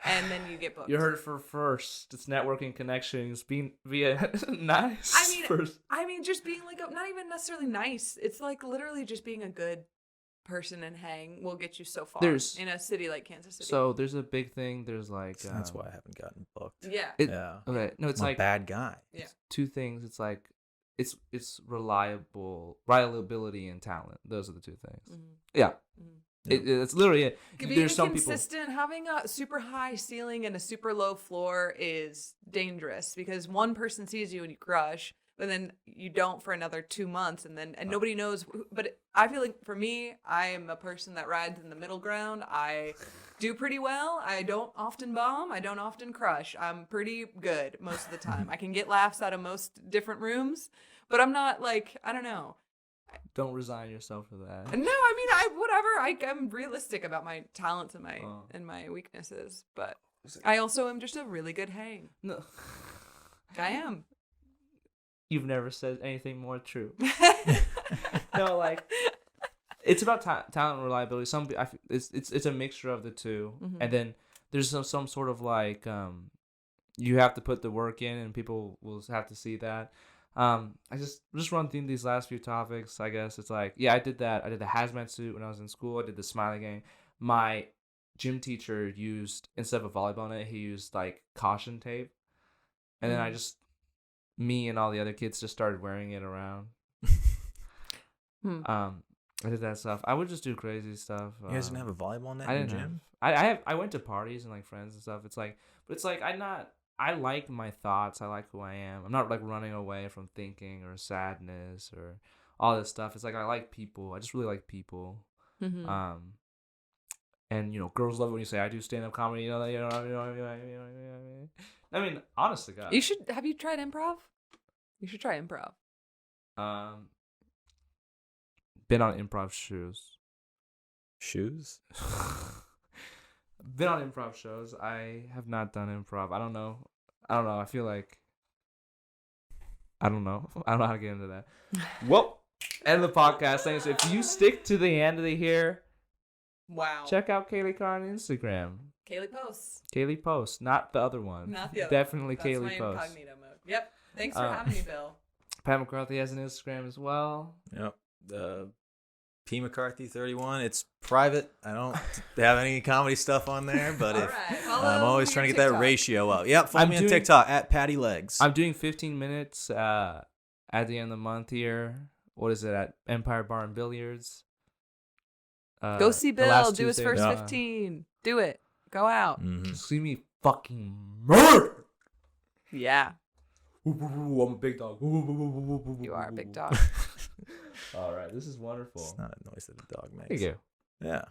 And then you get booked. You heard it first. It's networking connections being via nice. I mean, just being like not even necessarily nice. It's like literally just being a good person and hang will get you so far in a city like Kansas City. So there's a big thing. There's like that's why I haven't gotten booked. Yeah. Okay. No, it's I'm like a bad guy. Yeah. Two things. It's like it's reliability and talent. Those are the two things. Mm-hmm. Yeah. Mm-hmm. It's literally it. Being consistent, having a super high ceiling and a super low floor is dangerous because one person sees you and you crush, but then you don't for another 2 months, and nobody knows. But I feel like for me, I am a person that rides in the middle ground. I do pretty well. I don't often bomb. I don't often crush. I'm pretty good most of the time. I can get laughs out of most different rooms, but I'm not like, I don't know. Don't resign yourself to that. No, I mean, I'm realistic about my talents and my weaknesses, but I also am just a really good hang. No, I am. You've never said anything more true. No, like it's about talent and reliability. It's a mixture of the two, and then there's some sort of like you have to put the work in, and people will have to see that. I just run through these last few topics. I guess it's like, I did that. I did the hazmat suit when I was in school. I did the smiley gang. My gym teacher used, instead of a volleyball net, he used like caution tape, and then me and all the other kids just started wearing it around. I did that stuff. I would just do crazy stuff. You guys didn't have a volleyball net in the gym? I went to parties and like friends and stuff. It's like, but it's like I like my thoughts. I like who I am. I'm not like running away from thinking or sadness or all this stuff. It's like I like people. I just really like people. Mm-hmm. And girls love it when you say I do stand-up comedy. I mean, honestly, God. Have you tried improv? You should try improv. Been on improv shows. Shoes? Been on improv shows. I have not done improv. I don't know. I feel like I don't know how to get into that. Well, end of the podcast. Thanks. If you stick to the end of the year, wow, check out Kailee Karr on Instagram. Kailee posts. Kailee posts, not the other one. Not the other. Definitely one. Kailee That's my posts. incognito mode. Yep. Thanks for having me, Bill. Pat McCarthy has an Instagram as well. Yep. P McCarthy 31. It's private. I don't have any comedy stuff on there, but I'm always trying to get that ratio up. Yep, follow me on TikTok at Patty Legs. I'm doing 15 minutes at the end of the month here. What is it at Empire Bar and Billiards? Go see Bill. Do his first 15. Do it. Go out. Mm-hmm. See me fucking murder. Yeah. I'm a big dog. You are a big dog. All right, this is wonderful. It's not a noise that a dog makes. Thank you. Yeah.